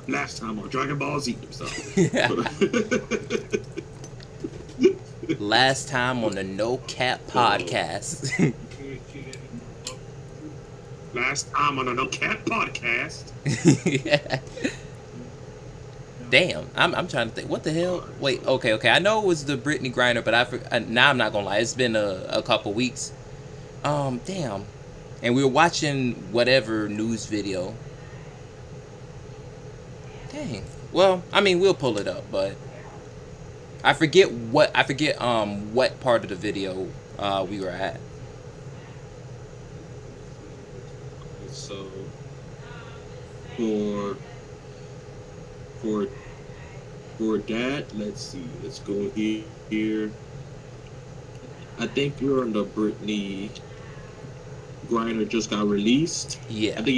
last time on Dragon Ball Z himself. Last time on the No Cap podcast. Last time on the No Cap podcast. Yeah. Damn, I'm trying to think. What the hell? Wait, okay. I know it was the Brittney Griner, but now I'm not gonna lie. It's been a couple weeks. Damn. And we were watching whatever news video. Dang. Well, I mean, we'll pull it up, but I forget what part of the video we were at. So for that, let's see. Let's go here. I think we're on the Brittney Griner just got released. Yeah. I think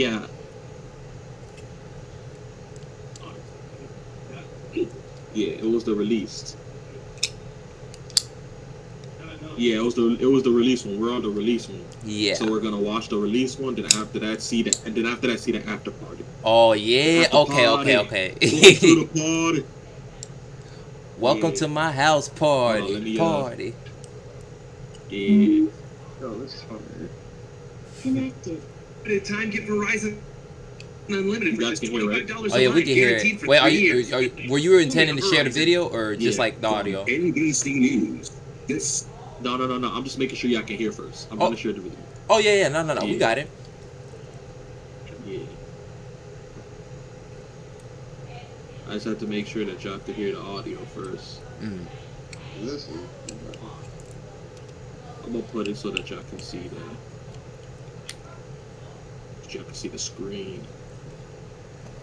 yeah, it was the released. Yeah, it was the release one. We're on the release one. Yeah. So we're gonna watch the release one. Then after that, see the after party. Oh yeah. After Okay. Welcome to the party. Welcome to my house party. Party. Yeah. Oh, this is fun. Connected. Time, get Verizon Unlimited. You guys can hear it. Oh yeah, we can hear it. Wait, were you intending to share the video or just like the audio? NBC News. This. No. I'm just making sure y'all can hear first. I'm gonna share the video. Oh yeah. No. Yeah. We got it. Yeah. I just have to make sure that y'all can hear the audio first. Listen. I'm gonna put it so that y'all can see that. So y'all can see the screen.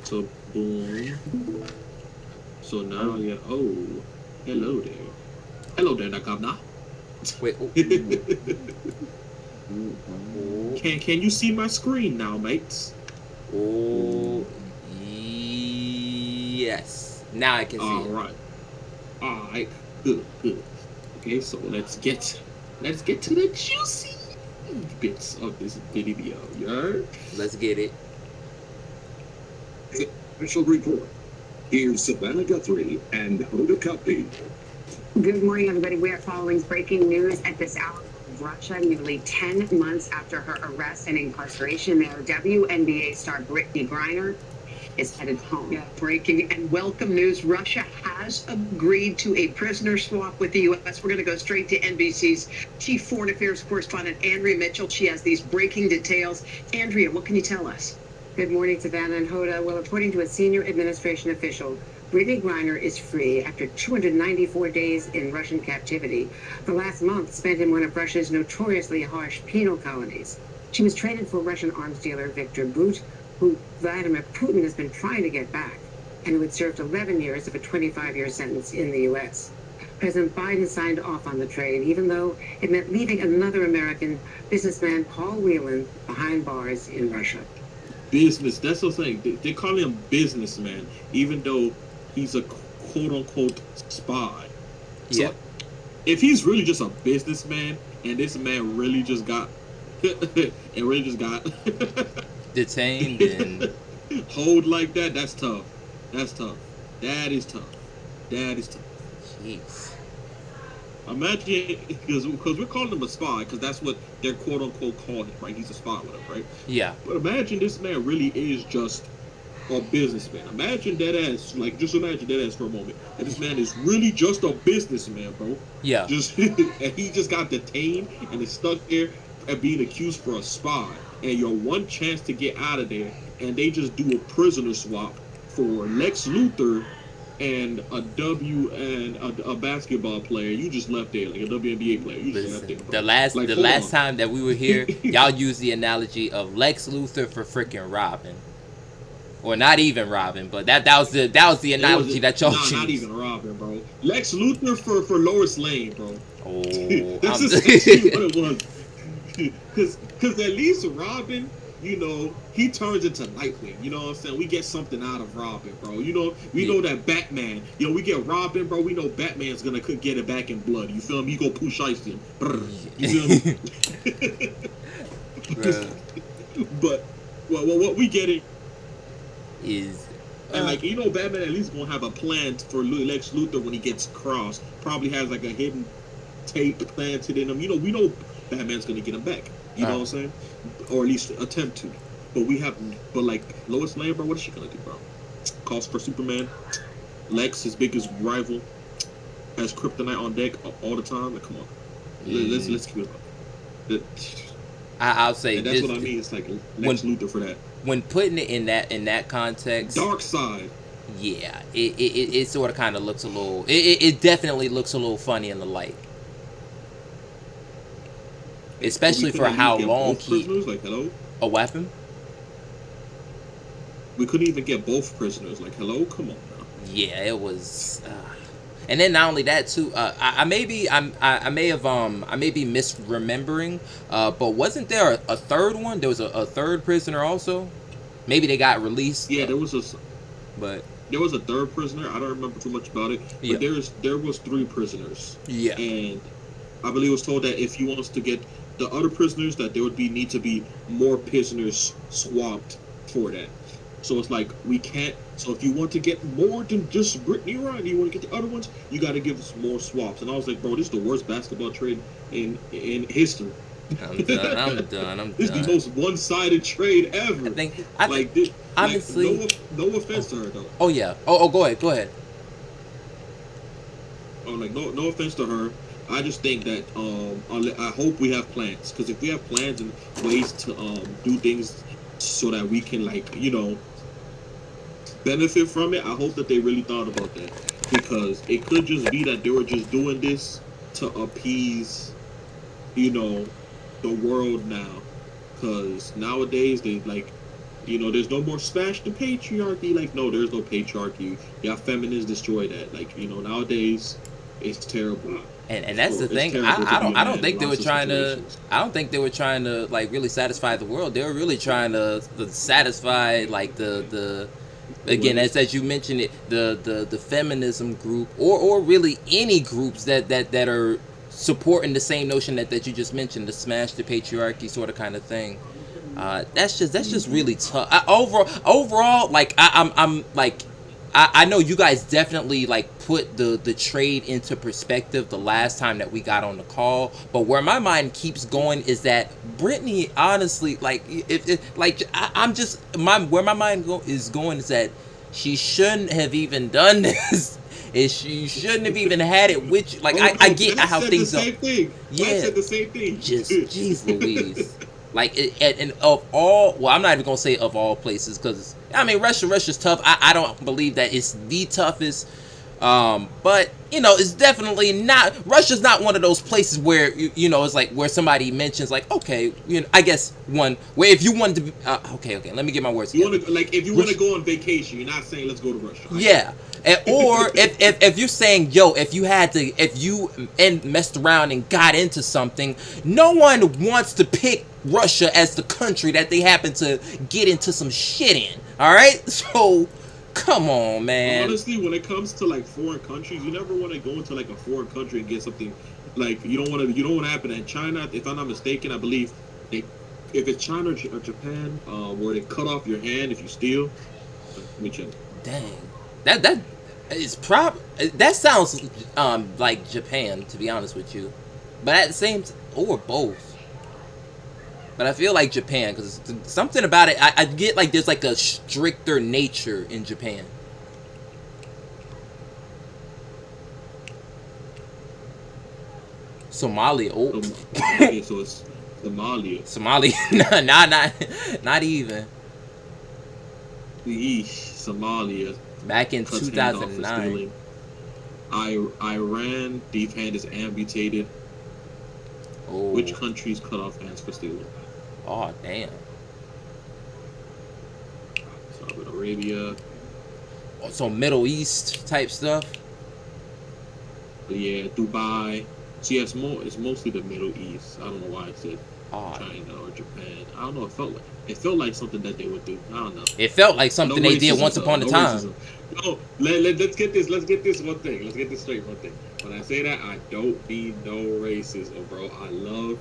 So boom. So now oh, hello there, Nakabna. Wait. Can you see my screen now, mates? Oh yes. Now I can see. All right. Good. Okay, so let's get to the juicy bits of this video. You heard? Let's get it. Official report. Here's Savannah Guthrie and Hoda Kotb. Good morning, everybody. We are following breaking news at this hour of Russia, nearly 10 months after her arrest and incarceration there. WNBA star Brittney Griner is headed home. Yeah, breaking and welcome news. Russia has agreed to a prisoner swap with the U.S. We're going to go straight to NBC's chief foreign affairs correspondent, Andrea Mitchell. She has these breaking details. Andrea, what can you tell us? Good morning, Savannah and Hoda. Well, according to a senior administration official, Brittney Griner is free after 294 days in Russian captivity. The last month spent in one of Russia's notoriously harsh penal colonies. She was traded for Russian arms dealer Viktor Bout, who Vladimir Putin has been trying to get back, and who had served 11 years of a 25-year sentence in the U.S. President Biden signed off on the trade, even though it meant leaving another American businessman, Paul Whelan, behind bars in Russia. Business. That's what I'm saying. They call him businessman, even though he's a quote-unquote spy. So Yeah. if he's really just a businessman, and this man really just got Detained and hold like that, that's tough. That is tough. jeez. Imagine, because we're calling him a spy, because that's what they're quote-unquote calling him, right? He's a spy, whatever, right? Yeah. But imagine this man really is just a businessman. Imagine that as, just imagine that as for a moment. And this man is really just a businessman, bro. Yeah. And he just got detained and is stuck there and being accused for a spy. And your one chance to get out of there, and they just do a prisoner swap for Lex Luthor and a basketball player. You just left there, like a WNBA player. You just left there, bro. The last time that we were here, y'all used the analogy of Lex Luthor for freaking Robin. Or not even Robin, but that was the analogy that y'all used. Not even Robin, bro. Lex Luthor for Lois Lane, bro. Oh, That's essentially what it was. Because at least Robin, he turns into Nightwing. You know what I'm saying? We get something out of Robin, bro. We know that Batman. We get Robin, bro. We know Batman's gonna get it back in blood. You feel me? You go push ice him. You feel me? But what we get it is And like Batman at least gonna have a plan for Lex Luthor when he gets crossed. Probably has like a hidden tape planted in him. We know Batman's gonna get him back. You know what I'm saying? Or at least attempt to. But like Lois Lane, bro, what is she gonna do, bro? Calls for Superman. Lex, his biggest rival, has Kryptonite on deck all the time. Like, come on, let's keep it up. I'll say and that's this, what I mean. It's like Lex Luthor for that. When putting it in that context, Dark Side. Yeah, it sort of kind of looks a little. It definitely looks a little funny in the light, especially for how long like, hello? A weapon. We couldn't even get both prisoners. Like, hello, come on now. Yeah, it was. And then not only that too, I may be misremembering, but wasn't there a third one? There was a third prisoner also. Maybe they got released. Yeah, there was a third prisoner. I don't remember too much about it. But there was 3 prisoners. Yeah. And I believe it was told that if he wants to get the other prisoners, that there would need to be more prisoners swapped for that. So it's like we can't. So if you want to get more than just Brittney Griner, you want to get the other ones, you got to give us more swaps. And I was like, bro, this is the worst basketball trade in history. I'm done. This is the most one-sided trade ever. Honestly, no offense to her though. Oh yeah. Oh, go ahead. Oh, like no offense to her. I just think that I hope we have plans, because if we have plans and ways to do things so that we can benefit from it, I hope that they really thought about that, because it could just be that they were just doing this to appease, the world now, because nowadays they there's no more smash the patriarchy. Like, no, there's no patriarchy. Yeah, feminists destroy that. Like, nowadays it's terrible. And that's the thing. I don't think they were trying to. I don't think they were trying to like really satisfy the world. They were really trying to satisfy like the again, as you mentioned it, the feminism group or really any groups that are supporting the same notion that you just mentioned, the smash the patriarchy sort of kind of thing. That's just really tough. Overall, like I'm like. I know you guys definitely like put the trade into perspective the last time that we got on the call, but where my mind keeps going is that Brittney, honestly, like where my mind is going is that she shouldn't have even done this. She shouldn't have even had it with you. Like I get how things are. Yeah, I said the same thing. Just jeez Louise. Like, and of all, well, I'm not even gonna say of all places, because I mean Russia's tough. I don't believe that it's the toughest, but it's definitely not. Russia's not one of those places where it's like where somebody mentions like, okay, I guess one where if you wanted to be okay, let me get my words. You want to if you want to go on vacation, you're not saying let's go to Russia. Yeah. Or if you're saying, yo, if you messed around and got into something, no one wants to pick Russia as the country that they happen to get into some shit in. All right, so come on, man. Honestly, when it comes to like foreign countries, you never want to go into like a foreign country and get something like you don't want to happen. In China, if I'm not mistaken, I believe if it's China or Japan, where they cut off your hand if you steal. Let me check. Dang. That sounds like Japan, to be honest with you, but at the same or both. But I feel like Japan, because something about it, I get like there's like a stricter nature in Japan. Somalia. Oh. Okay, so it's Somalia. Not even. Somalia. Back in 2009. Iran, thief hand is amputated. Oh. Which countries cut off hands for stealing? Oh, damn. Saudi Arabia. So Middle East type stuff? Yeah, Dubai. See, it's mostly the Middle East. I don't know why I said China or Japan. I don't know. It felt like something that they would do. I don't know. It felt like something they did once upon a time. No, let's get this. Let's get this one thing. Let's get this straight. One thing. When I say that, I don't mean no racism, bro. I love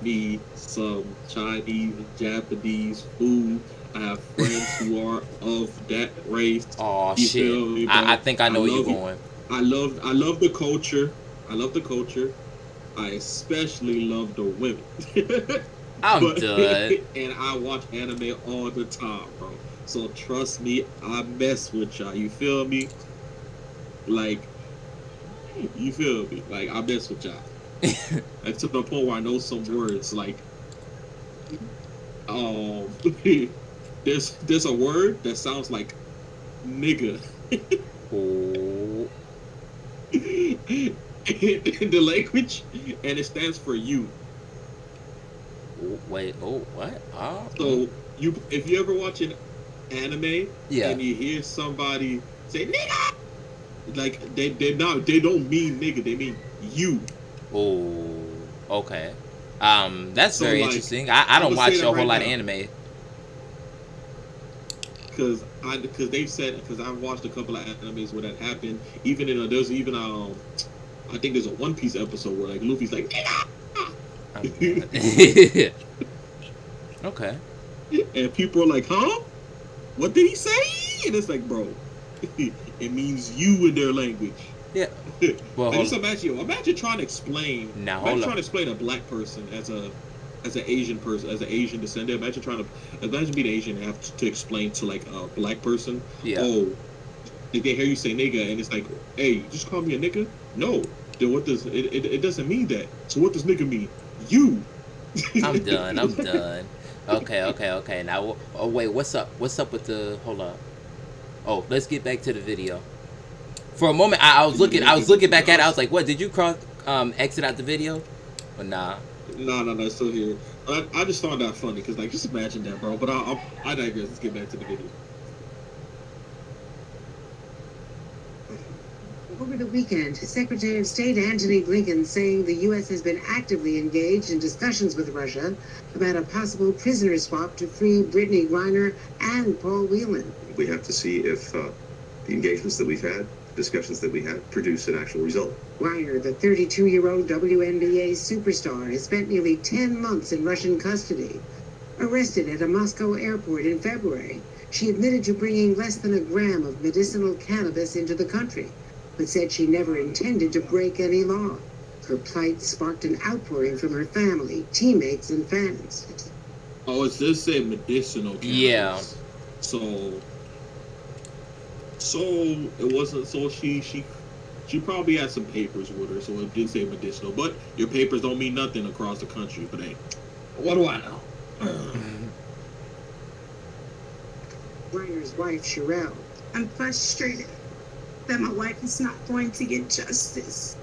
me some Chinese, Japanese food. I have friends who are of that race. Oh You shit! feel me, I bro? think I I know where you're love you. going. I love the culture. I love the culture. I especially love the women. I'm But done. and I watch anime all the time, bro. So trust me, I mess with y'all. You feel me? Like you feel me? Like I mess with y'all. Like to the point where I know some words. Like um, there's a word that sounds like nigga Oh, in the language, and it stands for you. oh, wait. Oh, what? Oh, So you, if you ever watch an anime yeah. and you hear somebody say nigga, like they don't mean nigga, they mean you. Oh, okay. That's So very like interesting. I I'm don't gonna say watch that a whole right lot of now anime. because they've said, because I've watched a couple of animes where that happened. Even in there's even I think there's a One Piece episode where like Luffy's like I'm nigga, done. Okay. and people are like, huh? What did he say? And it's like, bro, it means you in their language. Yeah. Like Well, just hold. imagine trying to explain, Now imagine hold trying up. to explain a black person as an Asian person, as an Asian descendant. Imagine being Asian and have to explain to like a black person, Yeah. oh, did they hear you say nigga? And it's like, hey, you just call me a nigga? No. Then what does it doesn't mean that. So what does nigga mean? You. I'm done. I'm done. Okay. Okay. Okay. Now. Oh wait. What's up? What's up with the? Hold up. Oh, let's get back to the video. For a moment, I was looking. I was looking back at it. I was like, "What? Did you cross exit out the video?" But nah. No, it's still here. I just found that funny because like just imagine that, bro. But I digress. Let's get back to the video. Over the weekend, Secretary of State Antony Blinken saying the U.S. has been actively engaged in discussions with Russia about a possible prisoner swap to free Brittney Griner and Paul Whelan. We have to see if the engagements that we've had, discussions that we had, produce an actual result. Griner, the 32-year-old WNBA superstar, has spent nearly 10 months in Russian custody. Arrested at a Moscow airport in February, she admitted to bringing less than a gram of medicinal cannabis into the country, but said she never intended to break any law. Her plight sparked an outpouring from her family, teammates, and fans. Oh, it does say medicinal cannabis. Yeah. So it wasn't. So she probably had some papers with her. So it did say medicinal, but your papers don't mean nothing across the country. But hey, what do I know? Griner's wife, Sherelle. I'm frustrated that my wife is not going to get justice.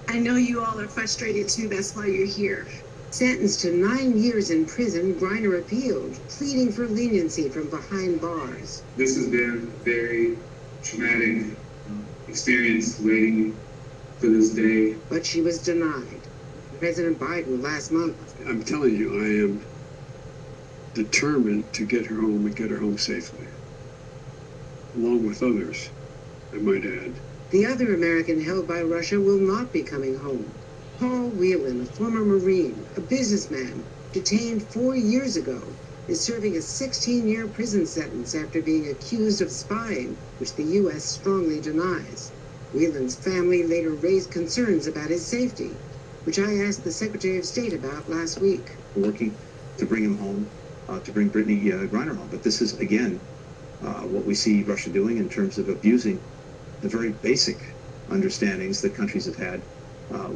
I know you all are frustrated too, that's why you're here. Sentenced to 9 years in prison, Griner appealed, pleading for leniency from behind bars. This has been a very traumatic experience waiting for this day. But she was denied. President Biden last month. I'm telling you, I am determined to get her home and get her home safely. Along with others, I might add. The other American held by Russia will not be coming home. Paul Whelan, a former Marine, a businessman, detained 4 years ago, is serving a 16-year prison sentence after being accused of spying, which the U.S. strongly denies. Whelan's family later raised concerns about his safety, which I asked the Secretary of State about last week. We're working to bring him home, to bring Brittney Griner home. But this is, again, what we see Russia doing in terms of abusing the very basic understandings that countries have had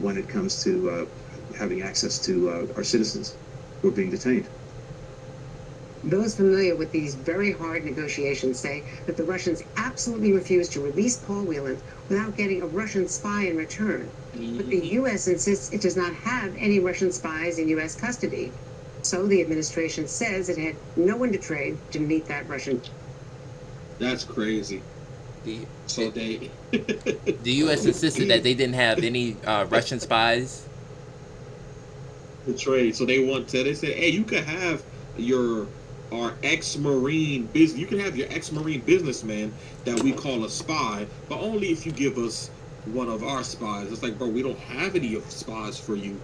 when it comes to having access to our citizens who are being detained. Those familiar with these very hard negotiations say that the Russians absolutely refused to release Paul Whelan without getting a Russian spy in return. But the U.S. insists it does not have any Russian spies in U.S. custody. So the administration says it had no one to trade to meet that Russian. That's crazy. So the U.S. insisted that they didn't have any Russian spies to trade. So they said, hey, you could have our ex-Marine business. You can have your ex-Marine businessman that we call a spy, but only if you give us one of our spies. It's like, bro, we don't have any of spies for you.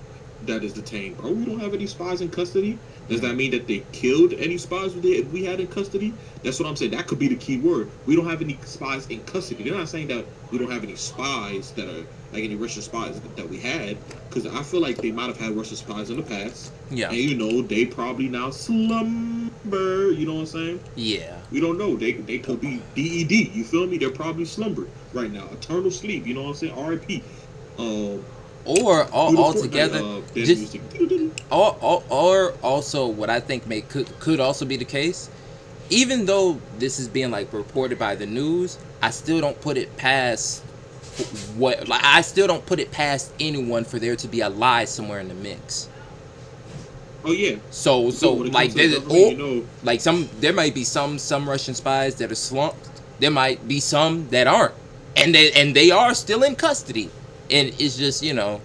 that is detained, bro. We don't have any spies in custody. Does that mean that they killed any spies we had in custody? That's what I'm saying. That could be the key word. We don't have any spies in custody. They're not saying that we don't have any spies that are like any Russian spies that we had, because I feel like they might have had Russian spies in the past. Yeah. And they probably now slumber. You know what I'm saying? Yeah. We don't know. They could be DED. You feel me? They're probably slumbered right now, eternal sleep. You know what I'm saying? R.I.P. Or altogether, just music. or also what I think could also be the case. Even though this is being like reported by the news, I still don't put it past I still don't put it past anyone for there to be a lie somewhere in the mix. Oh yeah. So like there's like there might be some Russian spies that are slumped. There might be some that aren't, and they are still in custody. And it's just, the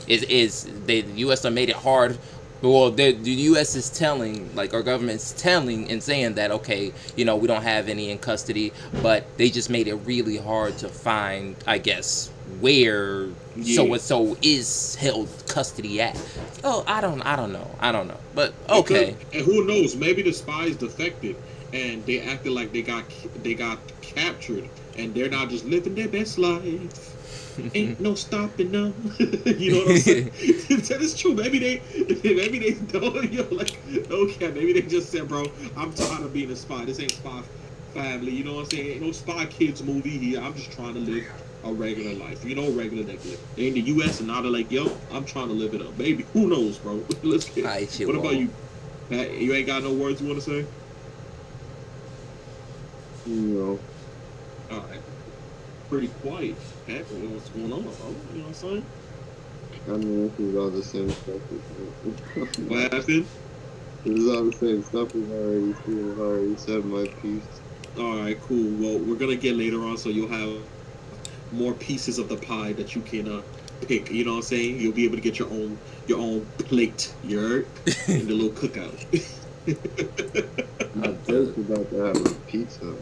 U.S. have made it hard. Well, the U.S. is telling, like our government's telling and saying that, okay, we don't have any in custody, but they just made it really hard to find, I guess, where so-and-so is held custody at. Oh, I don't know. But okay. And who knows? Maybe the spies defected and they acted like they got captured and they're now just living their best life. Ain't no stopping them. You know what I'm saying? That is true. Maybe they don't, okay, maybe they just said, bro, I'm tired of being a spy. This ain't Spy Family. You know what I'm saying? Ain't no Spy Kids movie here. I'm just trying to live a regular life. Regular nigga. They in the U.S. and now they're like, yo, I'm trying to live it up. Maybe. Who knows, bro? Let's get it. What about you? Pat, you ain't got no words you want to say? No. All right. Pretty quiet. Pat, what's going on, bro? You know what I'm saying? I mean, this is all the same stuff. What happened? This is all the same stuff we've already seen. I've already said my piece. All right, cool. Well, we're gonna get later on, so you'll have more pieces of the pie that you can pick. You know what I'm saying? You'll be able to get your own plate. You heard? In the little cookout. I'm just about to have a pizza.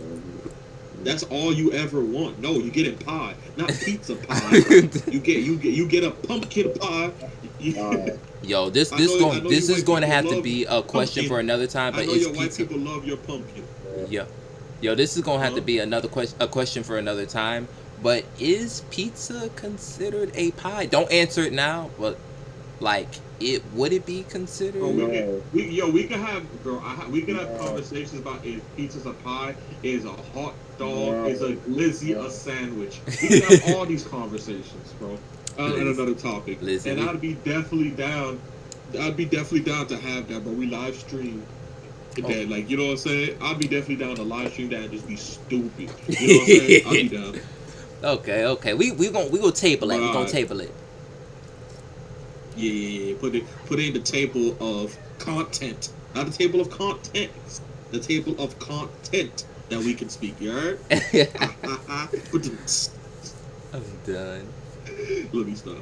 That's all you ever want. No, you get it pie, not pizza pie. you get a pumpkin pie. Yo, this is going to have to be a question pumpkin. For another time. But I know your white people love your pumpkin. Yeah. Yo, this is going to have to be a question for another time. But is pizza considered a pie? Don't answer it now. But would it be considered? We can have conversations about if pizza's a pie, is a hot dog, is a glizzy a sandwich. We can have all these conversations, bro. And another topic. And I'd be definitely down. I'd be definitely down to have that, bro. We live stream that, you know what I'm saying? I'd be definitely down to live stream that and just be stupid. You know what I'm saying? I'd be down. Okay. We gonna table it. We're gonna table it. Yeah. Put it in the table of content. Not the table of contents. The table of content that we can speak. You heard? I'm done. Let me stop.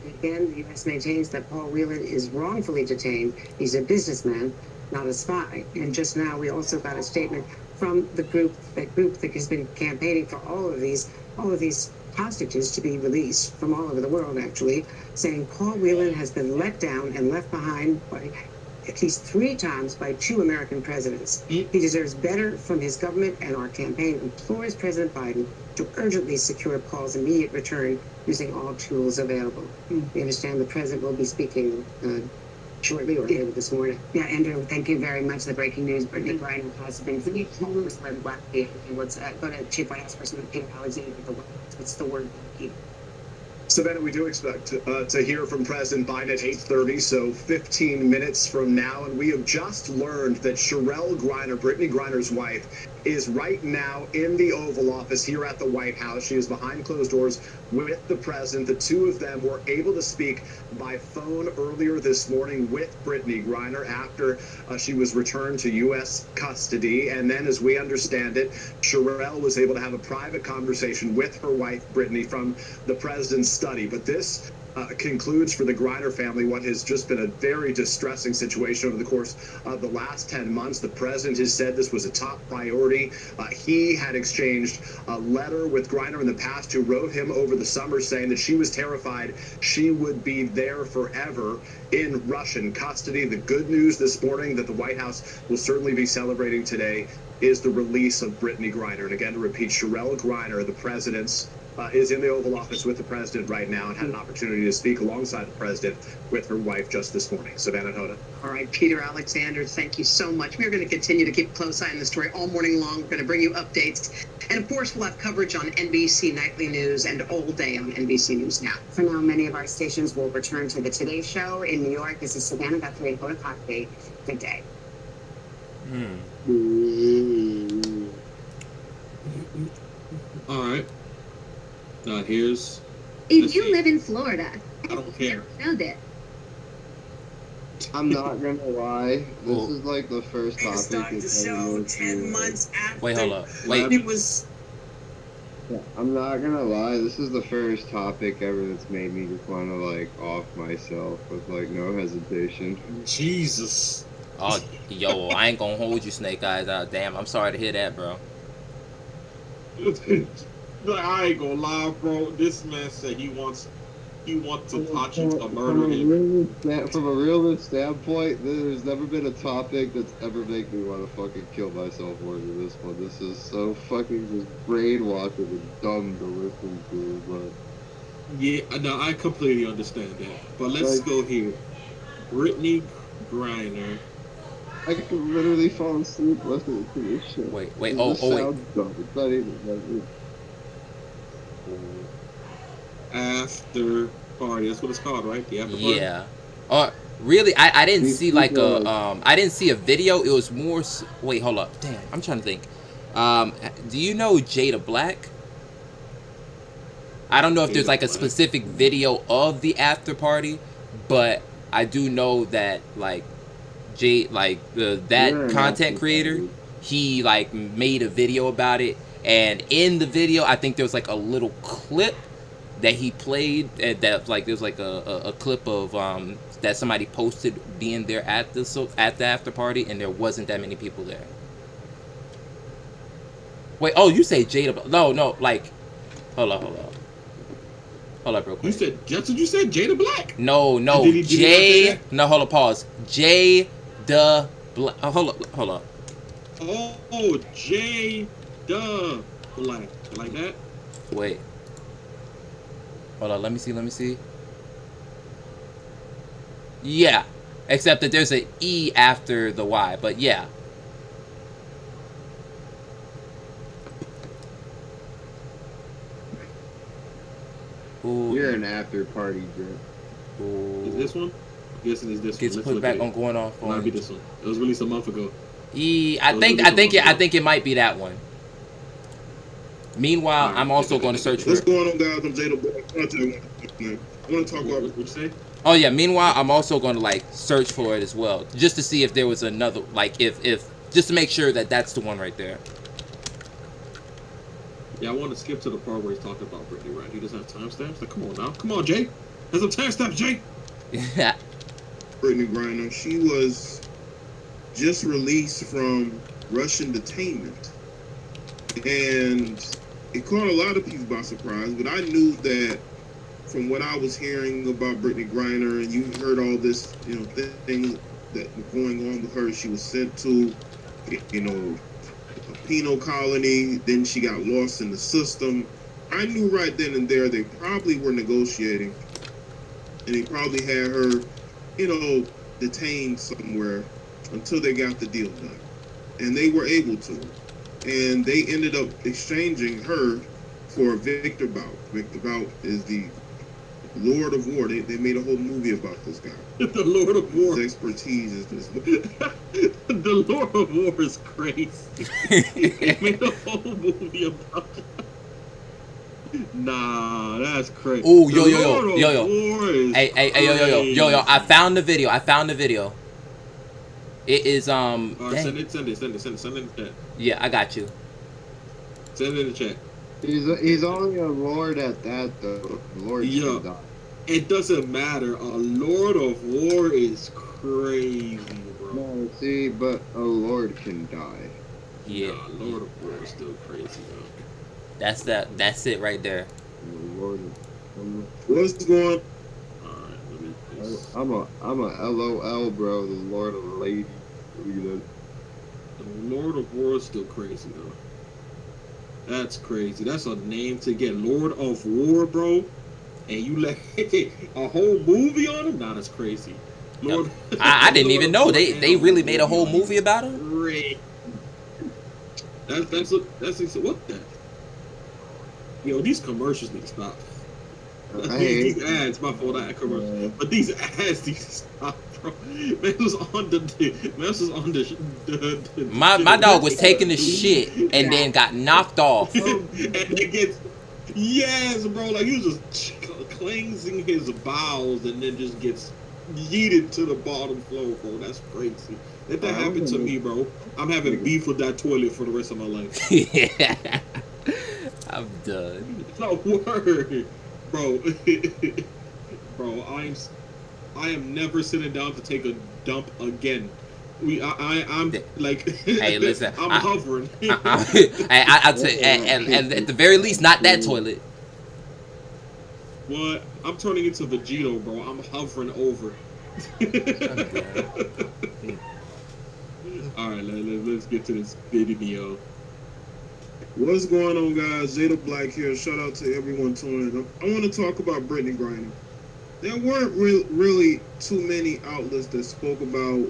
Again, the U.S. maintains that Paul Whelan is wrongfully detained. He's a businessman, not a spy. And just now, we also got a statement from that group that has been campaigning for all of these hostages to be released from all over the world, actually, saying Paul Whelan has been let down and left behind by at least 3 times by 2 American presidents. He deserves better from his government, and our campaign implores President Biden to urgently secure Paul's immediate return using all tools available. We understand the president will be speaking shortly or later this morning. Yeah, Andrew, thank you very much. The breaking news, Brittney Griner has been Let's go to Chief White House Person Peter Alexander. What's the word? Savannah, we do expect to hear from President Biden at 8:30, so 15 minutes from now. And we have just learned that Sherelle Griner, Brittney Griner's wife, is right now in the Oval Office here at the White House. She is behind closed doors with the president. The two of them were able to speak by phone earlier this morning with Brittney Griner after she was returned to U.S. custody. And then, as we understand it, Sherelle was able to have a private conversation with her wife, Brittney, from the president's study. But this concludes for the Griner family what has just been a very distressing situation over the course of the last 10 months. The president has said this was a top priority. He had exchanged a letter with Griner in the past, who wrote him over the summer saying that she was terrified she would be there forever in Russian custody. The good news this morning that the White House will certainly be celebrating today is the release of Brittney Griner. And again, to repeat, Cherelle Griner, the president's is in the Oval Office with the president right now and had an opportunity to speak alongside the president with her wife just this morning. Savannah Hoda. All right, Peter Alexander, thank you so much. We're going to continue to keep a close eye on the story all morning long. We're going to bring you updates. And of course, we'll have coverage on NBC Nightly News and all day on NBC News Now. For now, many of our stations will return to the Today Show in New York. This is Savannah Guthrie and Hoda Kotb. Good day. All right. Here's. If you live in Florida, I don't care. Know that. I'm not gonna lie. This is like the first topic. So 10 months after. Wait, hold up. Wait. It was. Yeah, I'm not gonna lie. This is the first topic ever that's made me just want to like off myself with like no hesitation. Jesus. Oh, yo, I ain't gonna hold you, Snake Eyes. Damn, I'm sorry to hear that, bro. I ain't gonna lie, bro. This man said he wants Tachi to murder him. From a realist standpoint, there's never been a topic that's ever made me want to fucking kill myself more than this one. This is so fucking just brainwashing and dumb to listen to, but... Yeah, no, I completely understand that. But let's go here. Brittney Griner. I could literally fall asleep listening to this shit. Wait, It oh, just wait. sounds dumb. It's not even After party. That's what it's called, right? The after party. Yeah. Really, I didn't see like I didn't see a video. It was more. Wait, hold up. Damn, I'm trying to think. Do you know Jada Black? I don't know if there's like a specific video of the after party, but I do know that like that content creator, he like made a video about it, and in the video I think there was like a little clip that he played that like there was like a clip of that somebody posted being there at the after party, and there wasn't that many people there. Wait, oh, you say Jada? No, like, hold up, real quick. You said that's what you said, Jada Black. No, no, hold up, pause. Jada Black. Oh, hold up. Oh, Jada Black, like that. Wait. Hold on, let me see. Yeah, except that there's an E after the Y, but yeah. Ooh. You're an after party drip. Is this one? I'm guessing it's this Gets one. put back on going off. It might be this one. It was released a month ago. I think it might be that one. Meanwhile, I'm also going to search for. What's going on, guys? I'm Jada Black. I want to talk about what you say. Oh yeah. Meanwhile, I'm also going to like search for it as well, just to see if there was another, like if just to make sure that that's the one right there. Yeah, I want to skip to the part where he's talking about Brittney, right? He doesn't have timestamps. Like, come on now, come on, Jay. Has some timestamps, Jay. Yeah. Brittney Griner, she was just released from Russian detainment, and it caught a lot of people by surprise. But I knew that from what I was hearing about Brittney Griner, and you heard all this, thing that was going on with her. She was sent to, a penal colony. Then she got lost in the system. I knew right then and there they probably were negotiating, and they probably had her, detained somewhere until they got the deal done, and they were able to, and they ended up exchanging her for Victor Bout. Victor Bout is the Lord of War. They made a whole movie about this guy. The Lord of War. His expertise is this. The Lord of War is crazy. They made a whole movie about it. Nah, that's crazy. Oh, yo. Hey, yo. I found the video. It is Alright, send it in the chat. Yeah, I got you. Send it in the chat. He's only a lord at that though. Lord should die. It doesn't matter. A Lord of War is crazy, bro. No, see, but a lord can die. Yeah. Nah, Lord of War is still crazy, though. That's it right there. The lord of, What's going? Alright, let me just... I'm a LOL, bro. The Lord of Lady. The Lord of War is still crazy, though. That's crazy. That's a name to get. Lord of War, bro. And you let a whole movie on him? Nah, that's crazy. Lord, I didn't even know they really made a whole movie about him. Great. That's what the. Yo, these commercials need to stop. These ads, my fault, that commercial. But these ads need to stop, bro. Man was on the my dog was taking the shit and then got knocked off. And it gets, yes, bro. Like he was just cleansing his bowels and then just gets yeeted to the bottom floor, bro. That's crazy. If that happened to me, bro, I'm having beef with that toilet for the rest of my life. Yeah. I'm done. No word, bro. Bro, I am never sitting down to take a dump again. I'm like, hey, listen, I'm hovering. I'll tell you, and at the very least, not that toilet. What? I'm turning into Vegito, bro. I'm hovering over. All right, let's get to this video. What's going on, guys? Zeta Black here. Shout out to everyone tuning in. I want to talk about Brittney Griner. There weren't really too many outlets that spoke about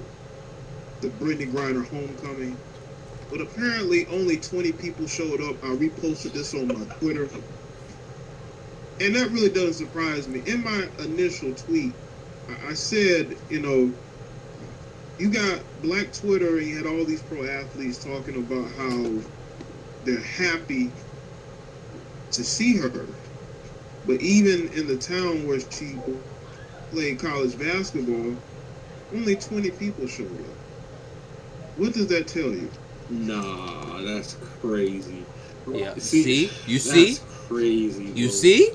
the Brittney Griner homecoming, but apparently only 20 people showed up. I reposted this on my Twitter, and that really doesn't surprise me. In my initial tweet, I said, you know, you got Black Twitter and you had all these pro athletes talking about how they're happy to see her. But even in the town where she played college basketball, only 20 people showed up. What does that tell you? Nah, that's crazy. Yeah. See? You see? That's crazy. Bro. You see?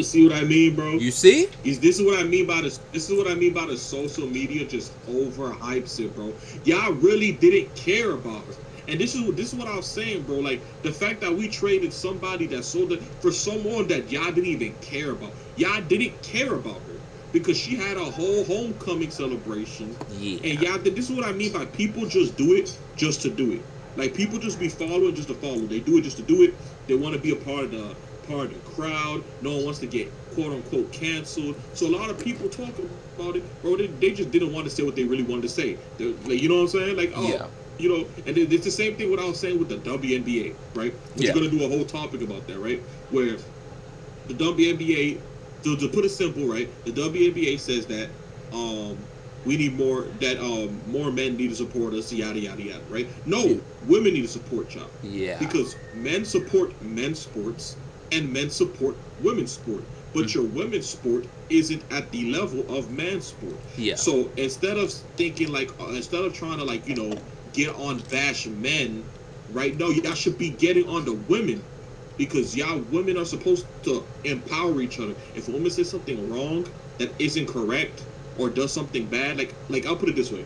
See what I mean, bro? You see? This is what I mean by this. This is what I mean by the social media just overhypes it, bro. Y'all really didn't care about her. And this is what I was saying, bro. Like the fact that we traded somebody that sold it for someone that y'all didn't even care about. Y'all didn't care about her because she had a whole homecoming celebration. Yeah. And y'all did. This is what I mean by people just do it just to do it. Like people just be following just to follow. They do it just to do it. They want to be a part of the crowd. No one wants to get quote unquote canceled. So a lot of people talk about it, bro. They just didn't want to say what they really wanted to say. Like, you know what I'm saying? Like, oh. Yeah. You know, and it's the same thing what I was saying with the WNBA, right? We're going to do a whole topic about that, right? Where the WNBA, to put it simple, right? The WNBA says that we need more, that more men need to support us, yada, yada, yada, right? No, women need to support y'all. Yeah. Because men support men's sports and men support women's sport. But your women's sport isn't at the level of man's sport. Yeah. So instead of thinking like, instead of trying to like, you know, get on bash men, right? No, y'all should be getting on the women because y'all women are supposed to empower each other. If a woman says something wrong that isn't correct or does something bad, like I'll put it this way.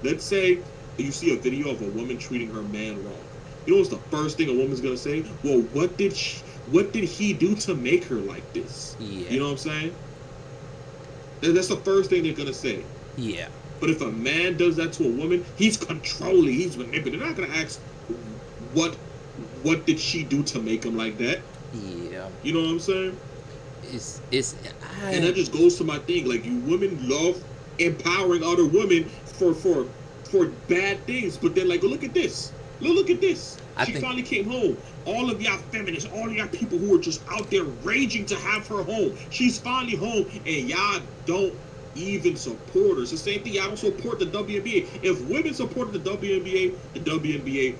Let's say you see a video of a woman treating her man wrong. You know what's the first thing a woman's gonna say? Well, what did he do to make her like this? Yeah. You know what I'm saying? That's the first thing they're gonna say. Yeah. But if a man does that to a woman, he's controlling, he's manipulating. They're not gonna ask what did she do to make him like that. Yeah. You know what I'm saying? And that just goes to my thing. Like, you women love empowering other women for bad things, but then like, look at this. Look at this. She finally came home. All of y'all feminists, all of y'all people who are just out there raging to have her home. She's finally home, and y'all don't even support her. It's the same thing. Y'all don't support the WNBA. If women supported the WNBA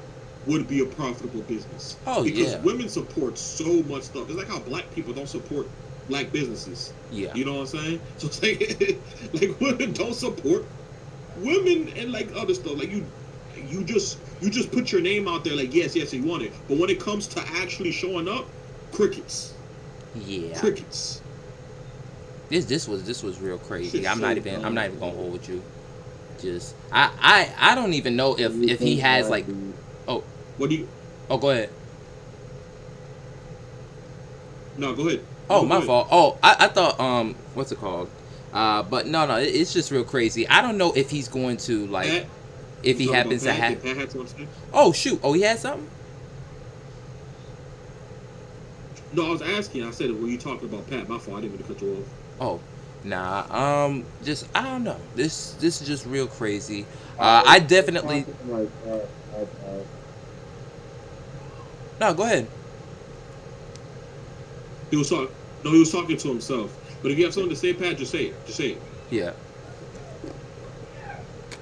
would be a profitable business. Oh, because women support so much stuff. It's like how black people don't support black businesses. Yeah. You know what I'm saying? So it's like women don't support women and like other stuff. Like you just put your name out there like yes you want it. But when it comes to actually showing up, crickets. Yeah. Crickets. This was real crazy. Shit's I'm so not even dumb. gonna hold you. Just I don't even know if he has like oh What do you? oh go ahead. No, go ahead. Oh, No, my go ahead. fault. Oh, I thought what's it called? But no, it's just real crazy. I don't know if he's going to like Pat, if you he talking happens about to Pat? have. Did Pat have something to say? Oh shoot! Oh, he had something. No, I was asking. I said, were you talking about Pat? My fault. I didn't mean to cut you off. Oh, nah. Just I don't know. This is just real crazy. I definitely. No, go ahead. He was talking. No, he was talking to himself. But if you have something to say, Pat, just say it. Just say it. Yeah.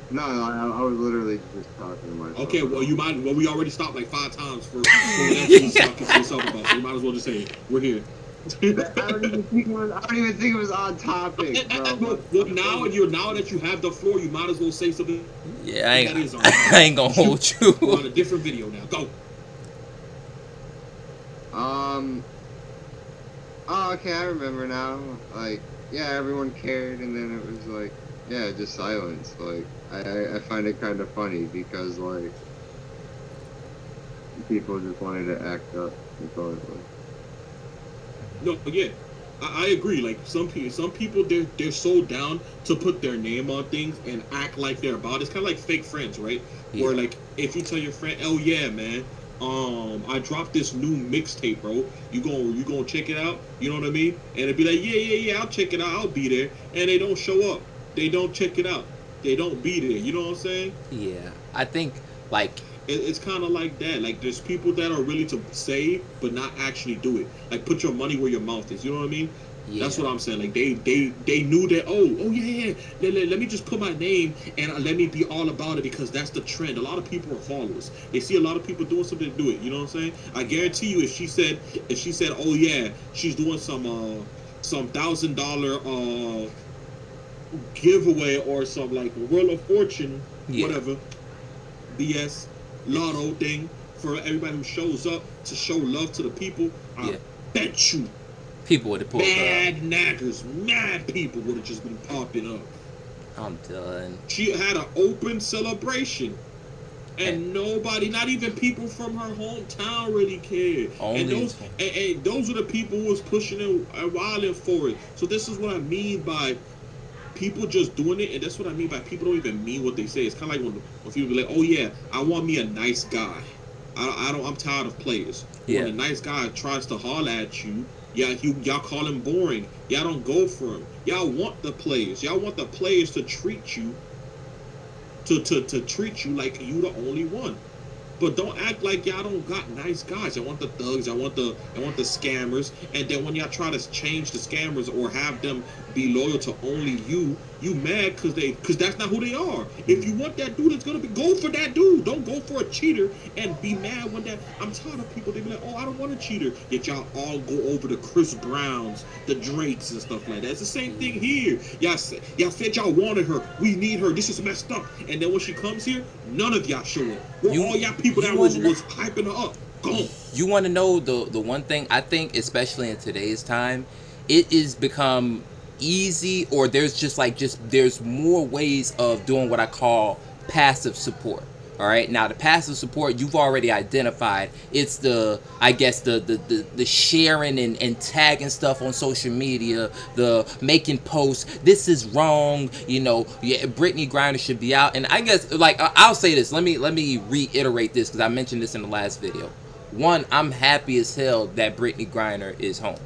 No, I was literally just talking to myself. Okay, well, you might. Well, we already stopped like 5 times for whatever you was talking to yourself about. So you might as well just say it. We're here. I don't even think it was on topic, bro. Well, now that you have the floor, you might as well say something. Yeah, that is on I ain't gonna hold you. We're on a different video now. Go. Oh, okay, I remember now. Like, yeah, everyone cared, and then it was like, yeah, just silence. Like, I find it kind of funny because, like, people just wanted to act up. No, yeah, I agree. Like some people, they're so down to put their name on things and act like they're about it. It's kind of like fake friends, right? Yeah. Or like if you tell your friend, "Oh yeah, man, I dropped this new mixtape, bro. You gonna check it out?" You know what I mean? And it'd be like, yeah, I'll check it out. I'll be there. And they don't show up. They don't check it out. They don't be there. You know what I'm saying? Yeah, I think like it's kind of like that. Like there's people that are really to say but not actually do it. Like put your money where your mouth is. You know what I mean? Yeah. That's what I'm saying. Like they knew that. Oh yeah. Let me just put my name and let me be all about it because that's the trend. A lot of people are followers. They see a lot of people doing something to do it. You know what I'm saying? I guarantee you, if she said, oh yeah, she's doing some $1,000 giveaway or some like Wheel of Fortune, whatever, BS lotto thing for everybody who shows up to show love to the people. I bet you. People would have pulled mad people would have just been popping up. I'm done. She had an open celebration, and nobody, not even people from her hometown, really cared. And those are the people who was pushing and wilding for it. So this is what I mean by people just doing it, and that's what I mean by people don't even mean what they say. It's kind of like when people be like, "Oh yeah, I want me a nice guy." I'm tired of players. Yeah. When a nice guy tries to holler at you, y'all call him boring. Y'all don't go for him. Y'all want the players. Y'all want the players to treat you to treat you like you the only one. But don't act like y'all don't got nice guys. Y'all want the thugs. Y'all want the scammers. And then when y'all try to change the scammers or have them be loyal to only you mad because that's not who they are. If you want that dude, it's gonna be go for that dude. Don't go for a cheater and be mad when that. I'm tired of people. They be like, oh, I don't want a cheater. Yet y'all all go over the Chris Browns, the Drakes, and stuff like that. It's the same thing here. Y'all said y'all wanted her. We need her. This is messed up. And then when she comes here, none of y'all show up. All y'all people that was hyping her up. Gone. You want to know the one thing I think, especially in today's time, it is become easy, or there's more ways of doing what I call passive support. All right, now the passive support you've already identified. It's the sharing and tagging stuff on social media, the making posts. This is wrong, you know. Yeah, Brittney Griner should be out. And I guess like I'll say this. Let me reiterate this because I mentioned this in the last video. One, I'm happy as hell that Brittney Griner is home.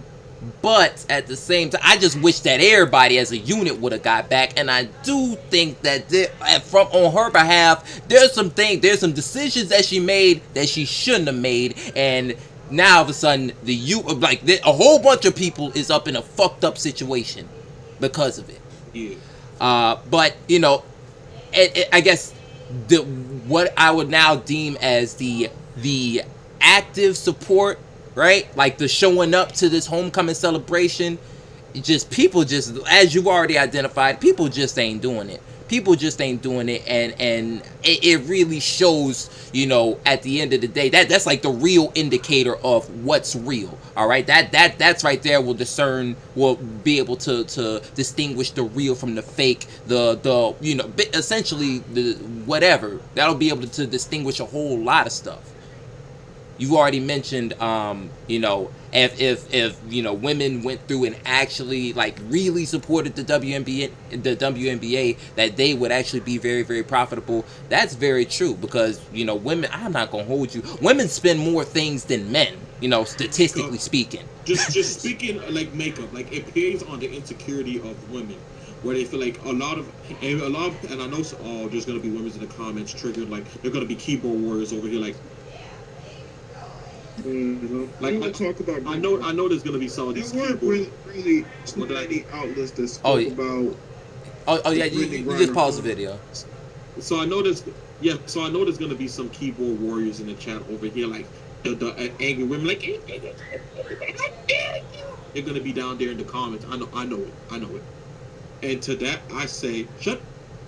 But at the same time, I just wish that everybody as a unit would have got back. And I do think that on her behalf, there's some decisions that she made that she shouldn't have made. And now all of a sudden, a whole bunch of people is up in a fucked up situation because of it. Yeah. But you know, I guess what I would now deem as the active support. Right? Like the showing up to this homecoming celebration, people as you've already identified, people just ain't doing it. People just ain't doing it, and it really shows, you know, at the end of the day, that's like the real indicator of what's real. All right, that's right there will be able to distinguish the real from the fake, the you know, essentially the whatever. That'll be able to distinguish a whole lot of stuff. You've already mentioned, you know, if you know, women went through and actually like really supported the WNBA, that they would actually be very, very profitable. That's very true, because, you know, women, I'm not gonna hold you, women spend more things than men, you know, statistically speaking. Just speaking like makeup, like it plays on the insecurity of women, where they feel like and I know there's gonna be women in the comments triggered, like they're gonna be keyboard warriors over here, like. Like I talk about, I know there's gonna be some of these. There weren't really too many outlets that spoke about. Oh yeah, you just pause the video. So I know there's gonna be some keyboard warriors in the chat over here, like the angry women, like they're gonna be down there in the comments. I know it. And to that I say, shut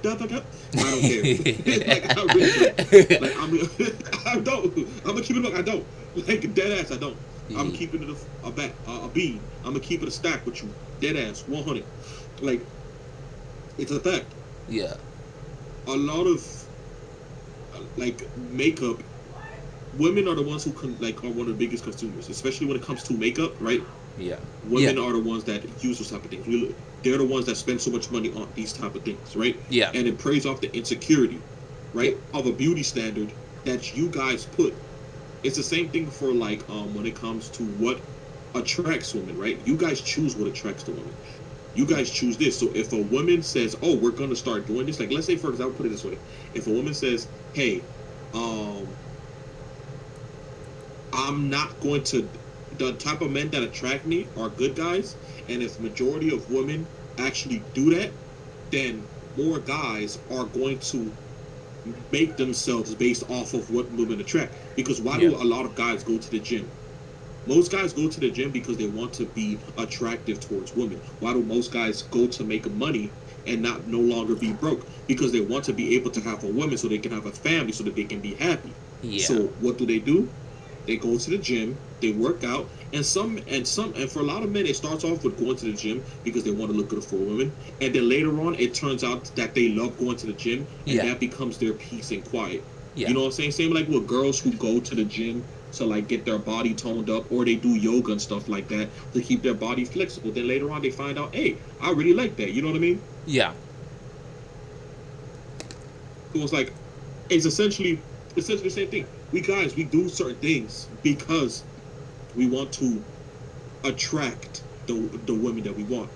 the fuck up. I don't care. Like I really don't. Like I don't. I'm gonna keep it up. I don't. Like dead ass, I don't. I'm keeping it a bean. I'm gonna keep it a stack with you, dead ass, 100. Like it's a fact. Yeah. A lot of like makeup, women are the ones who are one of the biggest consumers, especially when it comes to makeup, right? Yeah. Women are the ones that use those type of things. They're the ones that spend so much money on these type of things, right? Yeah. And it preys off the insecurity, right, of a beauty standard that you guys put. It's the same thing for like when it comes to what attracts women, right? You guys choose what attracts the women. You guys choose this. So if a woman says, "Oh, we're gonna start doing this," like let's say, for example, put it this way: if a woman says, "Hey, I'm not going to," the type of men that attract me are good guys, and if majority of women actually do that, then more guys are going to make themselves based off of what women attract. Because why do a lot of guys go to the gym? Most guys go to the gym because they want to be attractive towards women. Why do most guys go to make money and no longer be broke? Because they want to be able to have a woman so they can have a family, so that they can be happy. Yeah. So what do? They go to the gym, they work out, and for a lot of men, it starts off with going to the gym because they want to look good for women, and then later on, it turns out that they love going to the gym, and that becomes their peace and quiet. Yeah. You know what I'm saying? Same like with girls who go to the gym to like get their body toned up, or they do yoga and stuff like that to keep their body flexible. Then later on, they find out, hey, I really like that. You know what I mean? Yeah. So it's like, it's essentially the same thing. We do certain things because we want to attract the women that we want,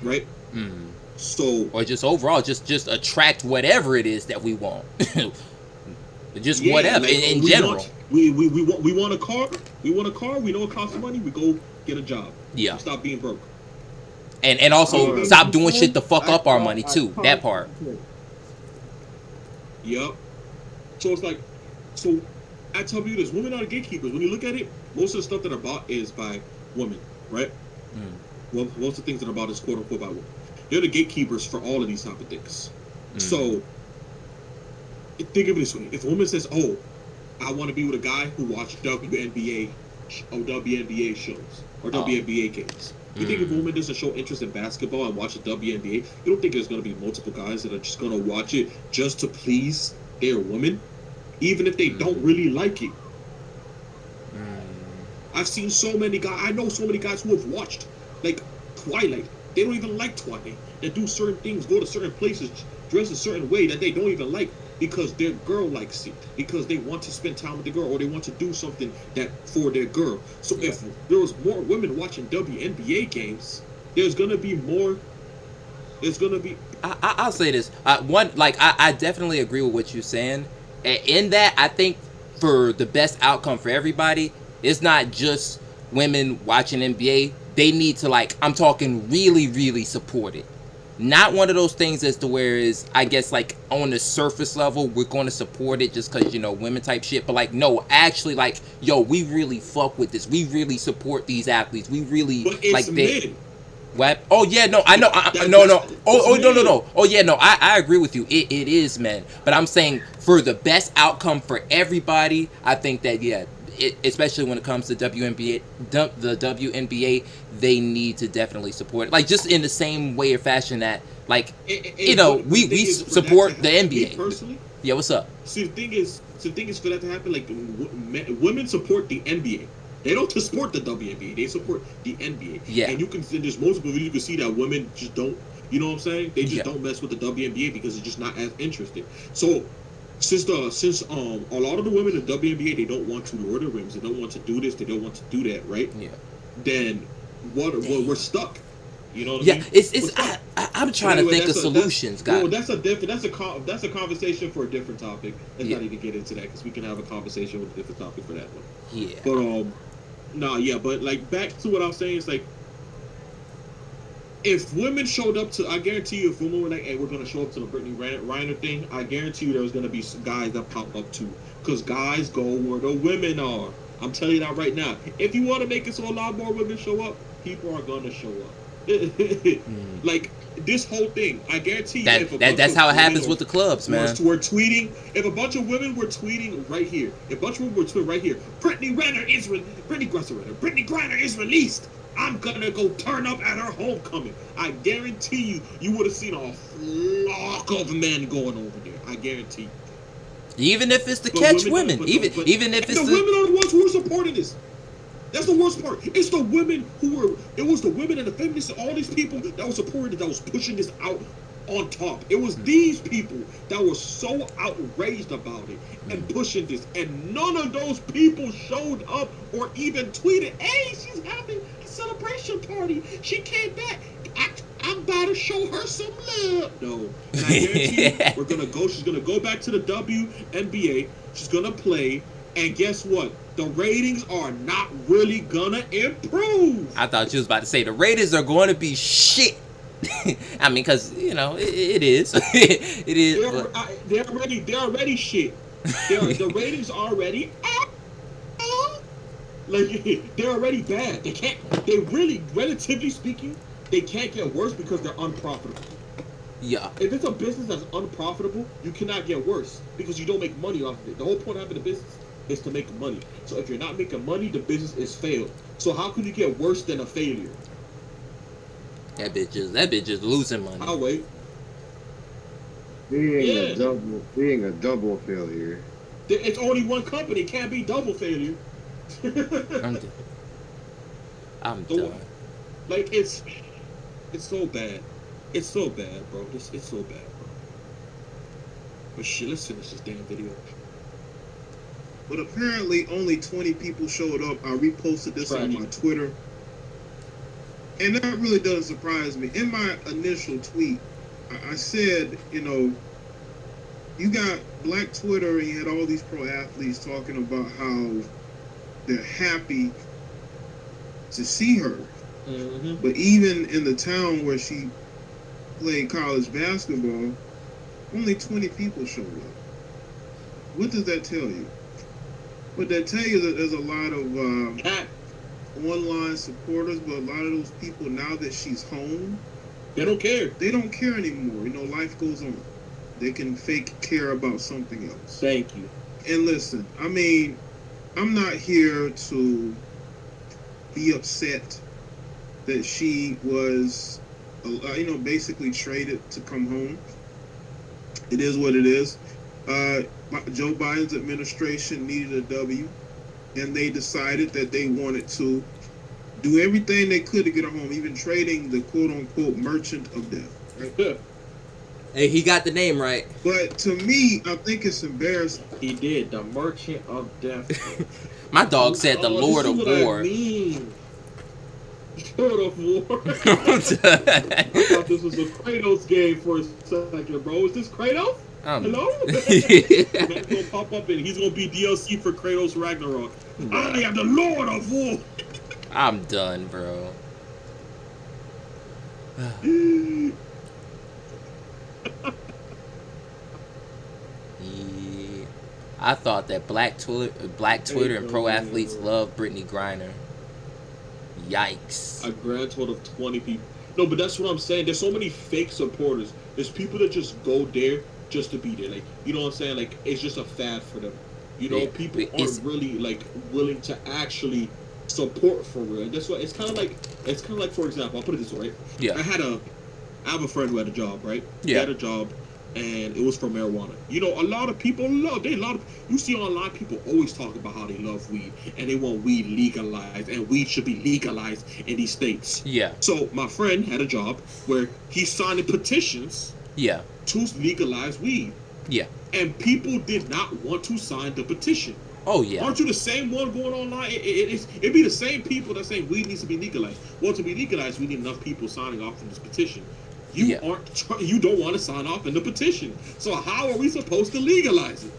right? Mm. So, or just overall, just attract whatever it is that we want. Just whatever, like, in general. We want a car. We want a car. We know it costs money. We go get a job. Yeah. We stop being broke. And also stop doing shit to fuck up our money too. That part. Yep. So it's like, so I tell you this: women are the gatekeepers. When you look at it, most of the stuff that are bought is by women, right? Mm. Well, most of the things that are bought is quote unquote by women. They're the gatekeepers for all of these type of things. Mm. So think of it this way: if a woman says, "Oh, I want to be with a guy who watched WNBA shows or WNBA games," you think if a woman doesn't show interest in basketball and watch the WNBA, you don't think there's going to be multiple guys that are just going to watch it just to please their woman, even if they don't really like it? I've seen so many guys. I know so many guys who have watched like Twilight. They don't even like Twilight. They do certain things, go to certain places, dress a certain way that they don't even like, because their girl likes it, because they want to spend time with the girl, or they want to do something that for their girl. So if there was more women watching WNBA games, there's gonna be more. There's gonna be. I'll say this. I definitely agree with what you're saying. In that, I think for the best outcome for everybody, it's not just women watching NBA. They need to, like, I'm talking really, really support it. Not one of those things as to where is, I guess, like, on the surface level, we're going to support it just because, you know, women type shit. But, like, no, actually, like, yo, we really fuck with this. We really support these athletes. We really, but it's like, men. What? Oh yeah, no, I know. No. No. Oh yeah, no. I agree with you. It is, man. But I'm saying for the best outcome for everybody, I think that especially when it comes to the WNBA, they need to definitely support it. Like just in the same way or fashion that we support the NBA. Personally, yeah, what's up? See, the thing is for that to happen, like women support the NBA. They don't support the WNBA. They support the NBA. Yeah. And there's multiple videos you can see that women just don't, you know what I'm saying? They just don't mess with the WNBA because it's just not as interesting. So since a lot of the women in the WNBA, they don't want to Lord of the Rings, they don't want to do this, they don't want to do that, right? Yeah. Then we're stuck. You know what I mean? I'm trying to think of solutions, guys. Well, that's a conversation for a different topic. Let's not even get into that because we can have a conversation with a different topic for that one. Yeah. But but like back to what I was saying, it's like if women showed up to, I guarantee you, if women were like, "Hey, we're gonna show up to the Brittney Griner thing," I guarantee you there was gonna be some guys that pop up too, because guys go where the women are. I'm telling you that right now. If you want to make it so a lot more women show up, people are gonna show up. Like this whole thing, I guarantee you. That's how it happens with the clubs, man. We're tweeting. If a bunch of women were tweeting right here, Brittney Griner is released. I'm gonna go turn up at her homecoming. I guarantee you would have seen a flock of men going over there. I guarantee you. Even if it's to catch women, even if it's the women are the ones who are supporting this. That's the worst part. It's the women it was the women and the feminists and all these people that were supporting it, that was pushing this out on top. It was these people that were so outraged about it and pushing this. And none of those people showed up or even tweeted, "Hey, she's having a celebration party. She came back. I'm about to show her some love." No. And I guarantee you, she's gonna go back to the WNBA. She's gonna play. And guess what? The ratings are not really gonna improve. I thought you was about to say the ratings are going to be shit. I mean, because it is. It is. They're already shit. The ratings already. Like they're already bad. They really, relatively speaking, they can't get worse because they're unprofitable. Yeah. If it's a business that's unprofitable, you cannot get worse because you don't make money off of it. The whole point of having a business is to make money. So if you're not making money, the business is failed. So how could you get worse than a failure? That bitch is losing money. I'll wait. Being a double failure. It's only one company. It can't be double failure. I'm done. Like it's so bad. It's so bad, bro. It's so bad, bro. But shit, let's finish this damn video. But apparently only 20 people showed up. I reposted this on my Twitter. And that really doesn't surprise me. In my initial tweet, I said, you got Black Twitter and you had all these pro athletes talking about how they're happy to see her. Mm-hmm. But even in the town where she played college basketball, only 20 people showed up. What does that tell you? What that tell you that there's a lot of online supporters, but a lot of those people, now that she's home, they don't care. They don't care anymore. Life goes on. They can fake care about something else. Thank you. And listen, I mean, I'm not here to be upset that she was, basically traded to come home. It is what it is. Joe Biden's administration needed a W, and they decided that they wanted to do everything they could to get her home, even trading the quote-unquote merchant of death. Right? Hey, he got the name right. But to me, I think it's embarrassing. He did. The merchant of death. My dog said the Lord of War. I mean. Lord of War. I thought this was a Kratos game for a second, bro. Is this Kratos? Hello? Man's gonna pop up and he's gonna be DLC for Kratos Ragnarok. I am the Lord of War. I'm done, bro. Yeah. I thought that Black Twitter and pro athletes love Brittney Griner. Yikes. A grand total of 20 people. No, but that's what I'm saying. There's so many fake supporters. There's people that just go there just to be there. Like, you know what I'm saying? Like, it's just a fad for them. You know, Yeah, people it's- aren't really like willing to actually support for real. That's why it's kind of like, for example, I'll put it this way. Right? Yeah. I have a friend who had a job, right? He Yeah. had a job, and it was for marijuana. You know, a lot of people you see online people always talk about how they love weed and they want weed legalized, and weed should be legalized in these states. Yeah. So my friend had a job where he signed petitions Yeah. to legalize weed, Yeah. and people did not want to sign the petition. Oh yeah. Aren't you the same one going online? It'd be the same people that saying weed needs to be legalized. Well, to be legalized, we need enough people signing off on this petition. You don't want to sign off in the petition. So how are we supposed to legalize it?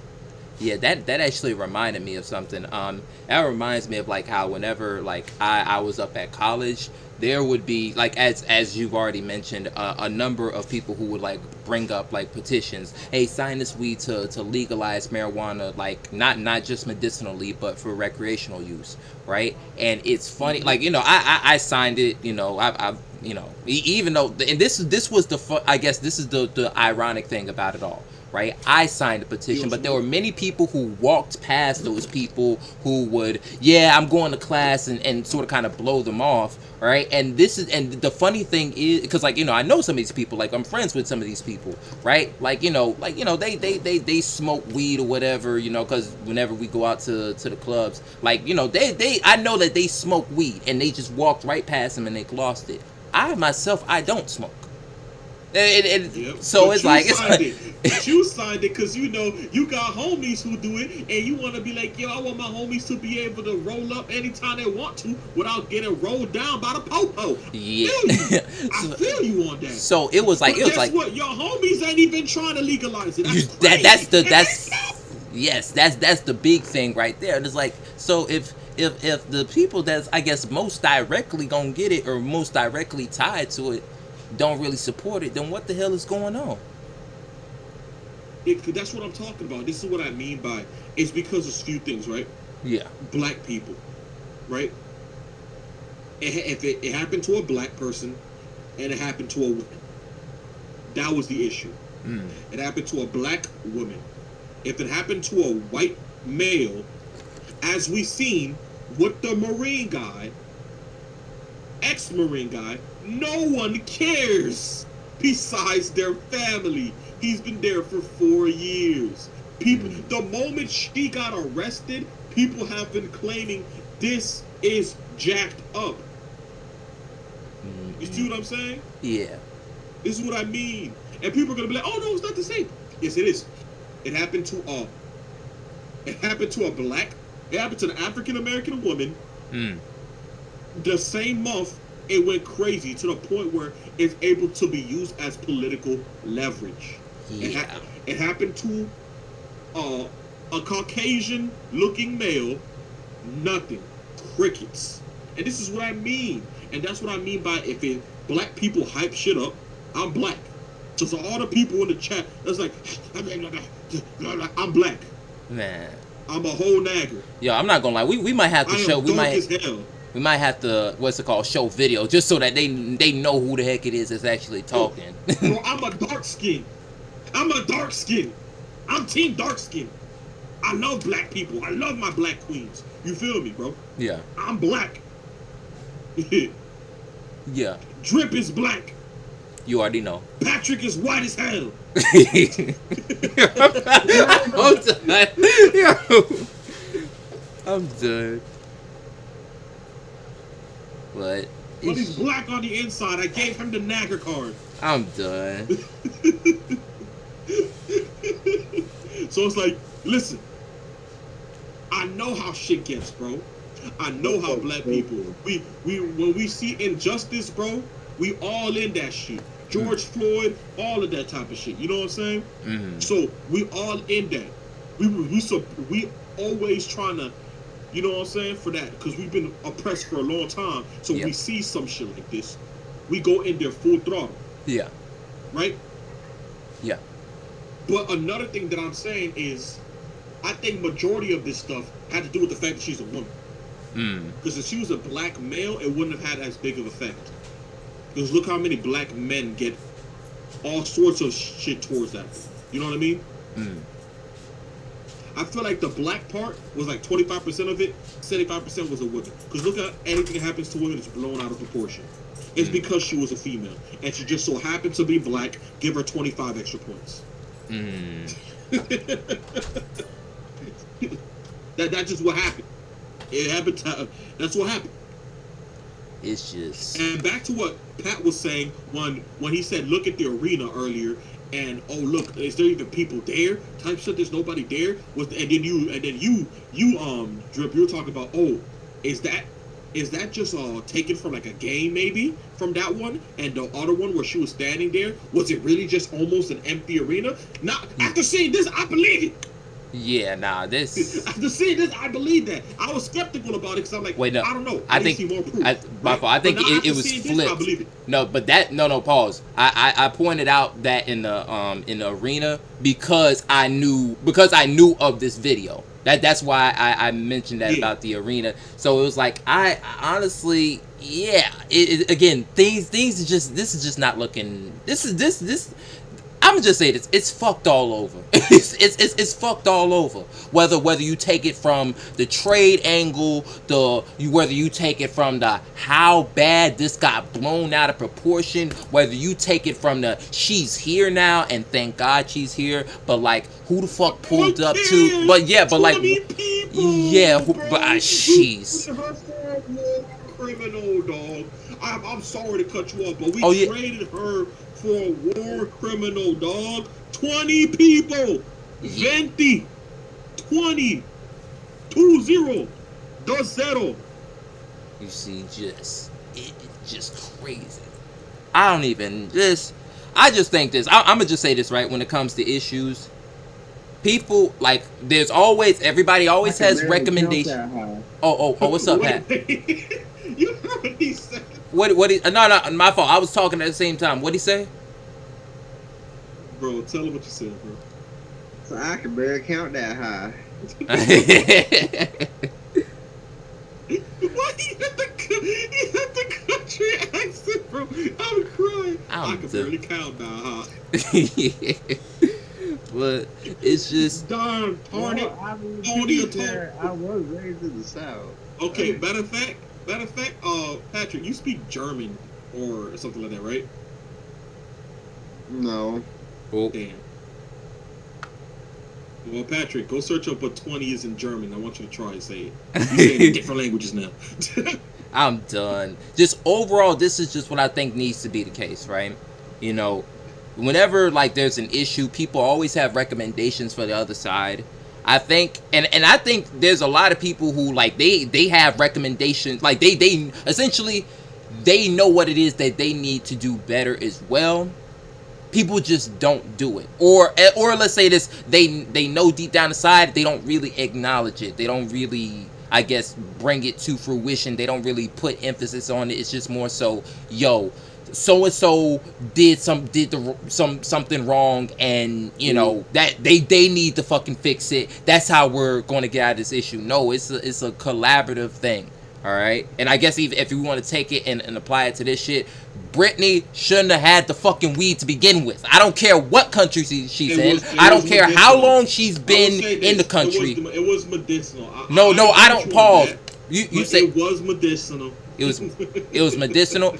Yeah, that actually reminded me of something. That reminds me of like how whenever like I was up at college, there would be like as you've already mentioned, a number of people who would like bring up like petitions. Hey, sign this weed to legalize marijuana, like not just medicinally, but for recreational use, right? And it's funny, like I signed it, I even though, and this was I guess this is the ironic thing about it all. Right, I signed the petition, but there were many people who walked past those people who would, I'm going to class and sort of kind of blow them off, right? And the funny thing is, because like I know some of these people, like I'm friends with some of these people, right? They smoke weed or whatever, because whenever we go out to the clubs, like I know that they smoke weed and they just walked right past them and they lost it. I myself, I don't smoke. So it's like but you signed it because you got homies who do it, and you want to be like, I want my homies to be able to roll up anytime they want to without getting rolled down by the popo. Yeah, I feel you on that. So it was like, but guess what? Your homies ain't even trying to legalize it. That's that's the big thing right there. It's like, so if the people that's I guess most directly gonna get it or most directly tied to it don't really support it, then what the hell is going on? That's what I'm talking about. This is what I mean by it's because of a few things, right? Yeah. Black people, right? If it happened to a black person and it happened to a woman, that was the issue. It happened to a black woman. If it happened to a white male, as we seen with the Marine guy, ex-Marine guy, no one cares besides their family. He's been there for 4 years. People, the moment she got arrested, people have been claiming this is jacked up. You see what I'm saying? Yeah. This is what I mean. And people are gonna be like, "Oh no, it's not the same." Yes, it is. It happened to a black. It happened to an African American woman. The same month, it went crazy to the point where it's able to be used as political leverage. Yeah. It happened to a Caucasian-looking male. Nothing. Crickets. And this is what I mean. And that's what I mean by if black people hype shit up, I'm black. So all the people in the chat, that's like, I'm black. Man. I'm a whole nagger. Yo, I'm not gonna lie. We might have to show. We might have to, what's it called, show video just so that they know who the heck it is that's actually talking. Bro, I'm a dark skin. I'm team dark skin. I love black people. I love my black queens. You feel me, bro? Yeah. I'm black. Yeah. Drip is black. You already know. Patrick is white as hell. I'm done. But he's black on the inside. I gave him the nagger card. I'm done. So it's like, listen, I know how shit gets, bro. I know how black people, we when we see injustice, bro, we all in that shit. George Floyd, all of that type of shit. You know what I'm saying? So we all in that. We always trying to, you know what I'm saying, for that, because we've been oppressed for a long time. So we see some shit like this, we go in there full throttle. Yeah. Right? Yeah. But another thing that I'm saying is, I think majority of this stuff had to do with the fact that she's a woman. Because if she was a black male, it wouldn't have had as big of an effect. Because look how many black men get all sorts of shit towards that. You know what I mean? I feel like the black part was like 25% of it, 75% was a woman. Because look at anything that happens to women is blown out of proportion. It's because she was a female. And she just so happened to be black, give her 25 extra points. That's just what happened. It happened to, that's what happened. It's just... And back to what Pat was saying when he said, look at the arena earlier, and oh look, is there even people there? Type shit, there's nobody there. And then you Drip, you were talking about, oh, is that just taken from like a game maybe from that one, and the other one where she was standing there, was it really just almost an empty arena? Nah, after seeing this, I believe it. Yeah, nah, this... After seeing this, I believe that. I was skeptical about it because I'm like, wait, no, I don't know. I think see more proof, I think it was flipped. This, I believe it. No, but that no pause. I pointed out that in the arena because I knew of this video. That's why I mentioned that about the arena. So it was like I honestly, yeah. Again, things is just, this is just not looking. This. I'm gonna just say this: it's fucked all over. it's fucked all over. Whether you take it from the trade angle, whether you take it from the how bad this got blown out of proportion, whether you take it from the she's here now and thank God she's here, but like who the fuck pulled up to? But yeah, but like yeah, but she's criminal dog. I'm sorry to cut you off, but we traded her for a war criminal, dog. 20 people. 20. 20. 20. 2-0. You see, it's just crazy. I just think this. I'm gonna just say this, right? When it comes to issues, people like everybody always has recommendations. Oh, what's up, Pat? You heard what he said. No, my fault. I was talking at the same time. What'd he say? Bro, tell him what you said, bro. So I can barely count that high. Why he had the country accent, bro? I'm crying. I can barely count that high. But it's just darn it. I was raised in the South. Okay, matter of fact, Patrick, you speak German or something like that, right? No. Oh. Damn. Well, Patrick, go search up what 20 is in German. I want you to try and say it. You say it in different languages now. I'm done. Just overall, this is just what I think needs to be the case, right? You know, whenever like there's an issue, people always have recommendations for the other side. I think, and I think there's a lot of people who like they have recommendations, like they essentially they know what it is that they need to do better as well. People just don't do it, or let's say this, they know deep down inside they don't really acknowledge it. They don't really, I guess, bring it to fruition. They don't really put emphasis on it. It's just more so, yo, so and so did something wrong, and you know that they need to fucking fix it. That's how we're going to get out of this issue. No, it's a collaborative thing. All right, and I guess even if you want to take it and apply it to this shit, Brittney shouldn't have had the fucking weed to begin with. I don't care what country she's in. I don't care how long she's been in the country. It was medicinal. No, I don't pause. You say it was medicinal. It was medicinal.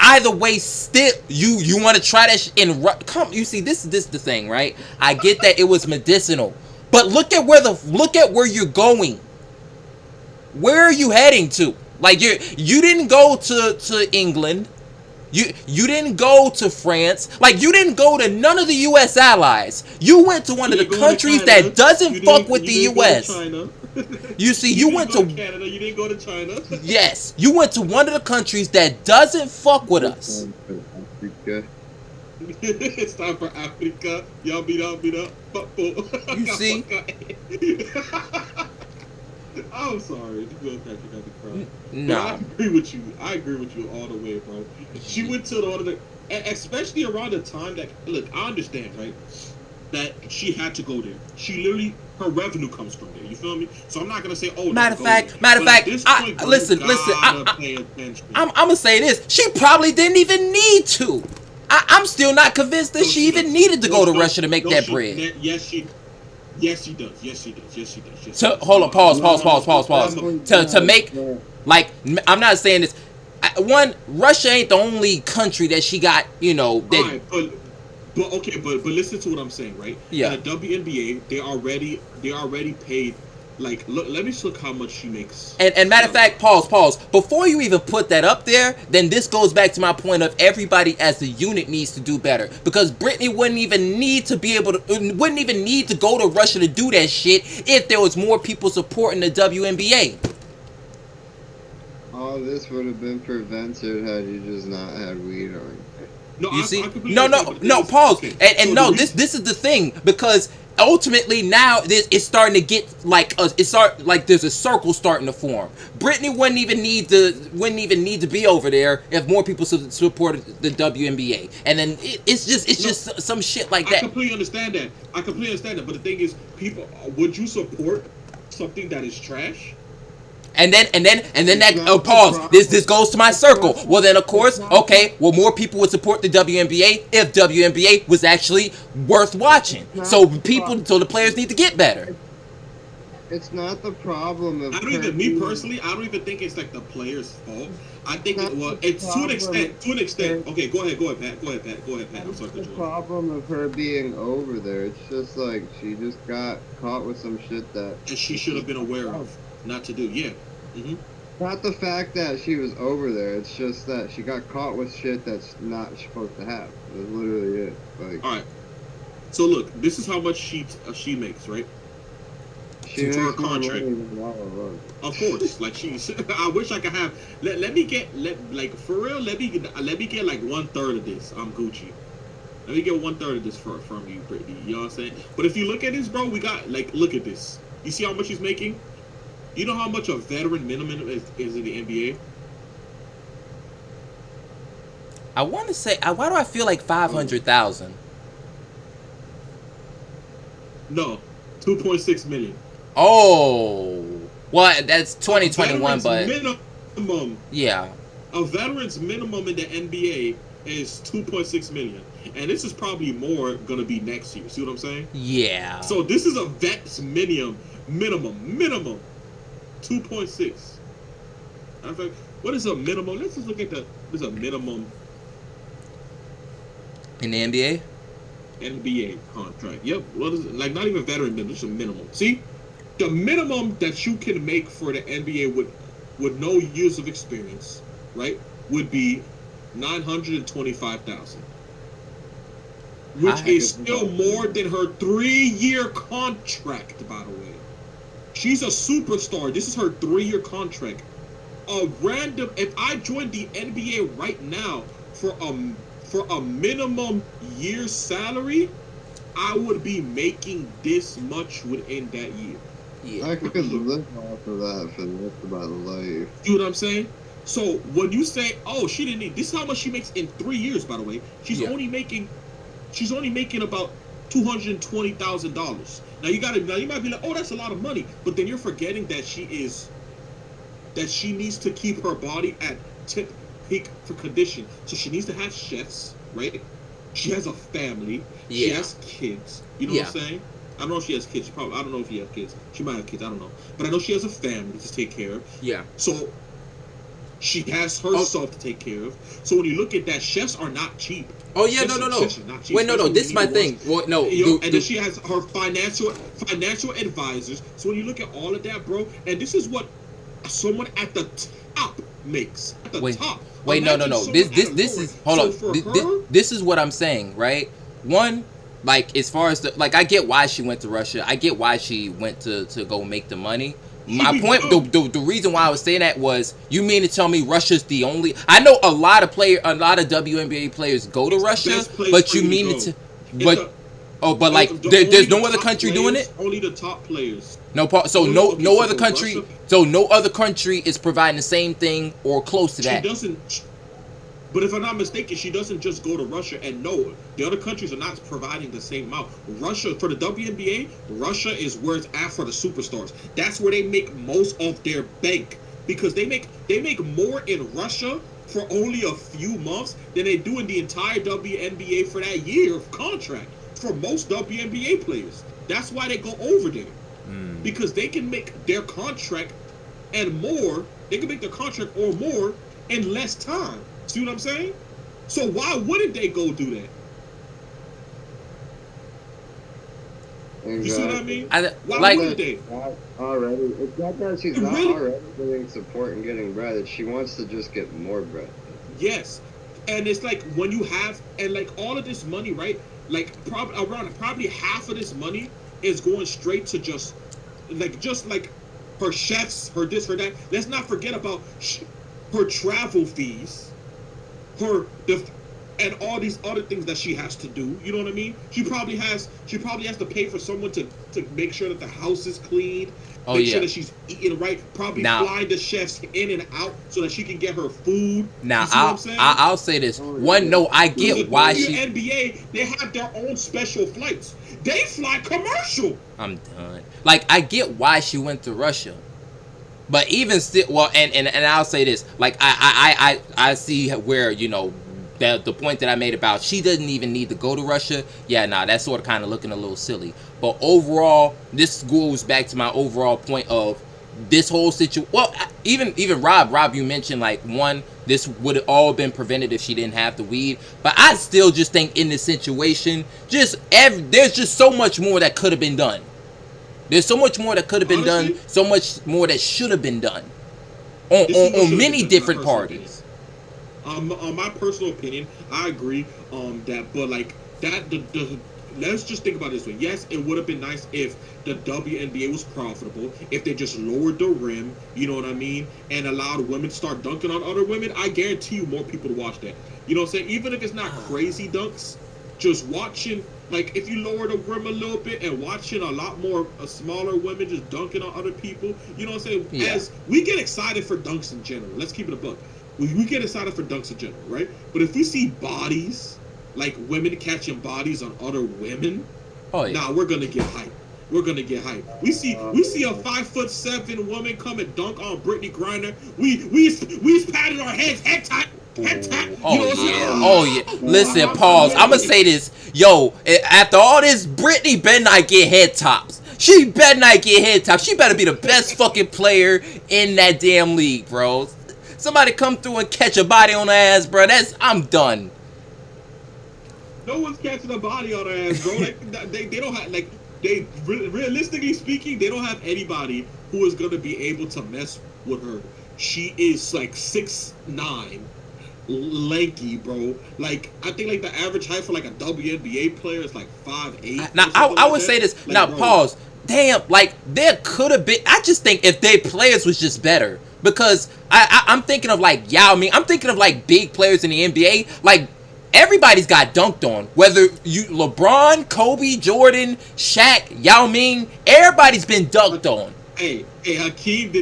Either way, still you want to try that come. You see, this is the thing, right? I get that it was medicinal, but look at where you're going. Where are you heading to? Like you didn't go to England. You didn't go to France. Like you didn't go to none of the U.S. allies. You went to one of the countries that doesn't fuck with the U.S. You see, you went to Canada. You didn't go to China. Yes, you went to one of the countries that doesn't fuck with us. It's time for Africa. Y'all beat up. You see. I'm sorry. No. I agree with you. All the way, bro. She went to the especially around the time that, look, I understand, right, that she had to go there. She literally her revenue comes from there. You feel me? So I'm not gonna say, oh, matter of fact, point, listen. I'm gonna say this. She probably didn't even need to. I'm still not convinced that she even needed to go to Russia to make that bread. Yes, she does. Yes, she does. So hold on, pause. To make, like, I'm not saying this. One, Russia ain't the only country that she got, you know. That, right, but listen to what I'm saying, right? Yeah. In the WNBA, they already paid. Like, look, let me just look how much she makes. And matter of fact, pause. Before you even put that up there, then this goes back to my point of everybody as a unit needs to do better. Because Brittney wouldn't even need to go to Russia to do that shit if there was more people supporting the WNBA. All this would have been prevented had you just not had weed on. No, you see? No, pause. Okay. And so no, this is the thing, because ultimately now it's starting to get like there's a circle starting to form. Brittney wouldn't even need to be over there if more people supported the WNBA, and then it's just some shit like that. I completely understand that. But the thing is, people, would you support something that is trash? And then that pause. This goes to my circle. Well, then of course, okay. Well, more people would support the WNBA if WNBA was actually worth watching. So the players need to get better. It's not the problem of. Me personally, I don't even think it's like the players' fault. I think it's to an extent. Okay, go ahead, Pat. I'm sorry. The problem of her being over there, it's just like she just got caught with some shit that she should have been aware of. Not to do, yeah. Mm-hmm. Not the fact that she was over there. It's just that she got caught with shit that's not supposed to have. That's literally it. Like, all right. So look, this is how much she makes, right? She makes her contract. Of course, like she's. I wish I could have. Let me get for real. Let me get like 1/3 of this. I'm Gucci. Let me get 1/3 of this from you, Brittney. You know what I'm saying? But if you look at this, bro, we got look at this. You see how much she's making? You know how much a veteran minimum is in the NBA? I want to say, why do I feel like 500,000? No, 2.6 million. Oh, well, that's 2021, but minimum. Yeah, a veteran's minimum in the NBA is 2.6 million, and this is probably more gonna be next year. See what I'm saying? Yeah. So this is a vet's minimum. 2.6. In fact, what is a minimum? Let's just look at what's a minimum in the NBA? NBA contract. Yep. What is it? Like not even veteran minimum, just a minimum. See, the minimum that you can make for the NBA with no years of experience, right, would be $925,000, which is still more than her 3-year contract, by the way. She's a superstar. This is her 3-year contract. If I joined the NBA right now for a minimum year salary, I would be making this much within that year. Yeah. I could live off of that for the rest of my life. You know what I'm saying? So when you say, "Oh, she didn't need," this is how much she makes in 3 years. By the way, she's only making about $220,000. Now you might be like, "Oh, that's a lot of money," but then you're forgetting that she needs to keep her body at tip peak for condition. So she needs to have chefs, right? She has a family. Yeah. She has kids. You know what I'm saying? I don't know if she has kids. I don't know if she has kids. She might have kids. I don't know. But I know she has a family to take care of. Yeah. So she has herself to take care of. So when you look at that, chefs are not cheap. Oh yeah, no. Wait, no. This is my thing. Well, no. And then she has her financial advisors. So when you look at all of that, bro, and this is what someone at the top makes. At the top. Wait, no. This is hold on. This is what I'm saying, right? One, like as far as I get why she went to Russia. I get why she went to go make the money. My point, the reason why I was saying that was, you mean to tell me Russia's the only? I know a lot of WNBA players go to Russia, but you mean it? But like there's no other country doing it. Only the top players. No other country. So no other country is providing the same thing or close to that. But if I'm not mistaken, she doesn't just go to Russia. And no, the other countries are not providing the same amount. Russia, for the WNBA, Russia is where it's at for the superstars. That's where they make most of their bank, because they make more in Russia for only a few months than they do in the entire WNBA for that year of contract for most WNBA players. That's why they go over there, because they can make their contract and more. They can make their contract or more in less time. See what I'm saying? So why wouldn't they go do that? Exactly. You see what I mean? Why wouldn't they? Already, it's not that she's not already getting support and getting bread. She wants to just get more bread. Yes, and it's like when you have and like all of this money, right? Like probably half of this money is going straight to just like her chefs, her this, her that. Let's not forget about her travel fees. And all these other things that she has to do. You know what I mean? She probably has to pay for someone to make sure that the house is clean. Make sure that she's eating right. Probably flying the chefs in and out so that she can get her food. Now I'll say this. One, no, I get why she. NBA, they have their own special flights. They fly commercial. I'm done. Like, I get why she went to Russia. But even still, well, and I'll say this, like I see where, you know, the point that I made about she doesn't even need to go to Russia. Yeah, nah, that's sort of kind of looking a little silly. But overall, this goes back to my overall point of this whole situation. Well, even Rob, you mentioned like this would have all been prevented if she didn't have the weed. But I still just think in this situation, there's just so much more that could have been done. There's so much more that could have been done, so much more that should have been done on many different parties. On my personal opinion, I agree that, but like that, let's just think about it this way. Yes, it would have been nice if the WNBA was profitable, if they just lowered the rim, you know what I mean, and allowed women to start dunking on other women. I guarantee you more people to watch that. You know what I'm saying? Even if it's not crazy dunks, just watching. Like, if you lower the rim a little bit and watching a lot more smaller women just dunking on other people, you know what I'm saying? Yeah. As we get excited for dunks in general, let's keep it a buck. We get excited for dunks in general, right? But if we see bodies, like women catching bodies on other women, nah, we're gonna get hyped. We're gonna get hyped. We see a 5'7" woman come and dunk on Brittney Griner. We patted our heads head tight. Oh yeah. Listen, pause. I'ma say this. Yo, after all this, Brittney better not get head tops. She better not get head tops. She better be the best fucking player in that damn league, bro. Somebody come through and catch a body on her ass, bro. I'm done. No one's catching a body on her ass, bro. They don't have realistically speaking, they don't have anybody who is gonna be able to mess with her. She is like 6'9". Lanky, bro. Like, I think like the average height for like a WNBA player is like 5'8". Now I would say this. Like, now, bro, pause. Damn, like there could have been. I just think if their players was just better, because I'm thinking of like Yao Ming. I'm thinking of like big players in the NBA. Like everybody's got dunked on. Whether you LeBron, Kobe, Jordan, Shaq, Yao Ming, everybody's been dunked on. Hey, Hakeem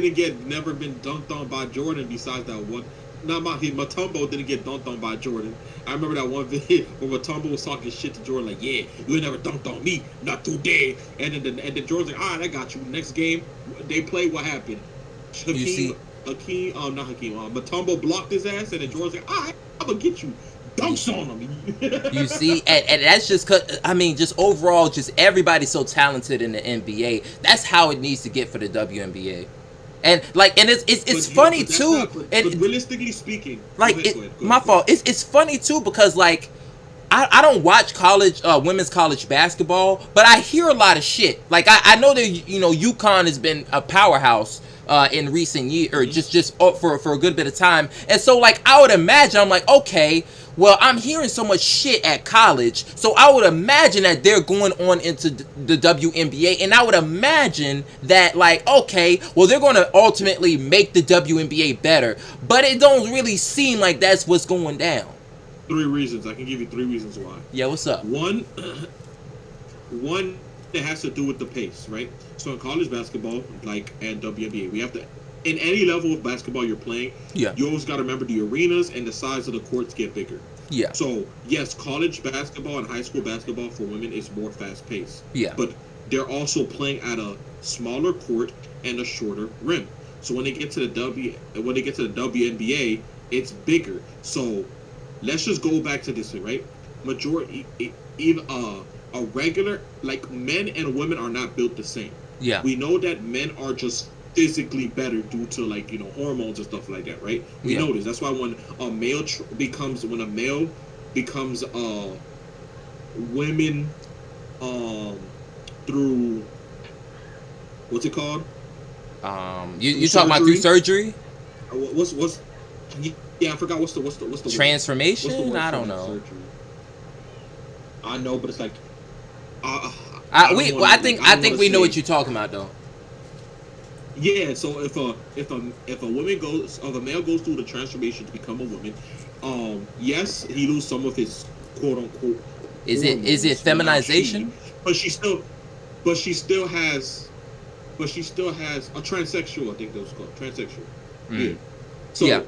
never been dunked on by Jordan besides that one. Mutombo didn't get dunked on by Jordan. I remember that one video where Mutombo was talking shit to Jordan, like, yeah, you ain't never dunked on me, not today. And then Jordan's like, all right, I got you. Next game, they play. What happened? Mutombo blocked his ass, and then Jordan's like, all right, I'm gonna get you. Dunks on him. You see, and that's just cause, I mean, just overall, just everybody's so talented in the NBA. That's how it needs to get for the WNBA. And like, and it's funny too. But realistically speaking, like, my fault. It's funny too because like, I don't watch women's college basketball, but I hear a lot of shit. Like I know that, you know, UConn has been a powerhouse in recent years, or just for a good bit of time. And so like, I would imagine, I'm like, okay, well, I'm hearing so much shit at college, so I would imagine that they're going on into the WNBA, and I would imagine that, like, okay, well, they're going to ultimately make the WNBA better, but it don't really seem like that's what's going down. 3 reasons. I can give you 3 reasons why. Yeah, what's up? One, it has to do with the pace, right? So in college basketball, like, and WNBA, we have to in any level of basketball you're playing, Yeah. you always got to remember the arenas and the size of the courts get bigger. Yeah. So yes, college basketball and high school basketball for women is more fast paced. Yeah. But they're also playing at a smaller court and a shorter rim. So when they get to the WNBA, it's bigger. So let's just go back to this, right? Majority, even a regular, like, men and women are not built the same. Yeah. We know that men are just physically better due to, like, hormones and stuff like that, right? We know this. That's why when a male becomes women through, what's it called? You talking about through surgery? What's yeah, I forgot what's the transformation? What's the word I for don't that know. surgery? I know, but it's like I think we know what you're talking about, though. Yeah, so if a male goes through the transformation to become a woman, yes, he loses some of his quote unquote. Is it feminization? But she still has a transsexual. I think that was called transsexual. Yeah. So yeah.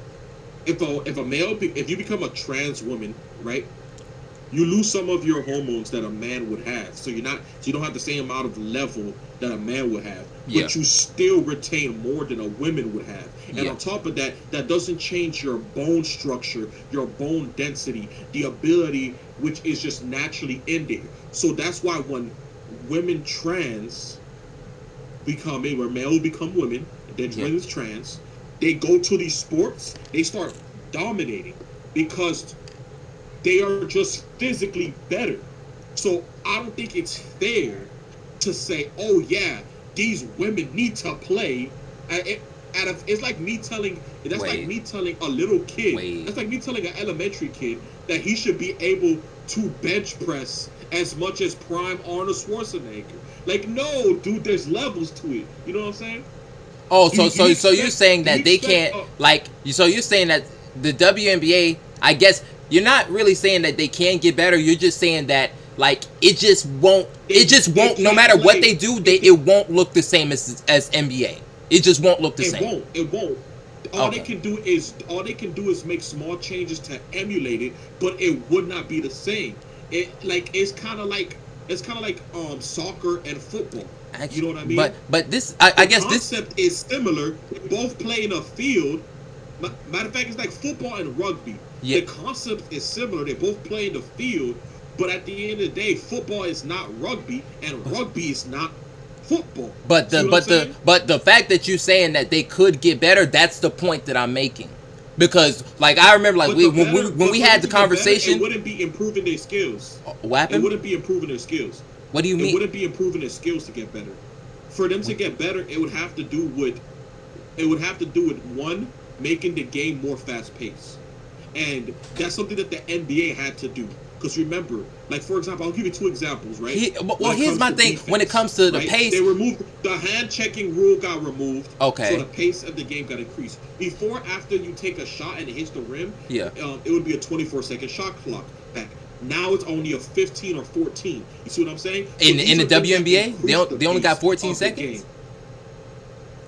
if you become a trans woman, right? You lose some of your hormones that a man would have. So you don't have the same amount of level that a man would have. But you still retain more than a woman would have. And on top of that, that doesn't change your bone structure, your bone density, the ability which is just naturally in there. So that's why when women trans become where male become women, then women's trans, they go to these sports, they start dominating because they are just physically better. So I don't think it's fair to say, oh yeah, these women need to play. It's like me telling a little kid. That's like me telling an elementary kid that he should be able to bench press as much as prime Arnold Schwarzenegger. Like, no, dude, there's levels to it. You know what I'm saying? Oh, so you're saying that they can't so you're saying that the WNBA, I guess you're not really saying that they can get better. You're just saying that it just won't no matter what they do, it won't look the same as NBA. It just won't look the same. It won't. All they can do is make small changes to emulate it, but it would not be the same. It's kind of like soccer and football. Actually, you know what I mean? But this I guess this concept is similar. They both play in a field. Matter of fact, it's like football and rugby. Yeah. The concept is similar. They both play in the field, but at the end of the day, football is not rugby, and rugby is not football. But the fact that you're saying that they could get better, that's the point that I'm making. Because I remember when we had the conversation, it wouldn't be improving their skills. What happened? It wouldn't be improving their skills. What do you mean? It wouldn't be improving their skills to get better. For them to get better, it would have to do with one, making the game more fast paced. And that's something that the NBA had to do. Because remember, for example, I'll give you two examples, right? Here's my thing. When it comes to the pace, they removed the hand checking rule. Got removed. Okay. So the pace of the game got increased. After you take a shot and it hits the rim, it would be a 24-second shot clock back. Now it's only a 15 or 14. You see what I'm saying? In the WNBA, they only got 14 seconds.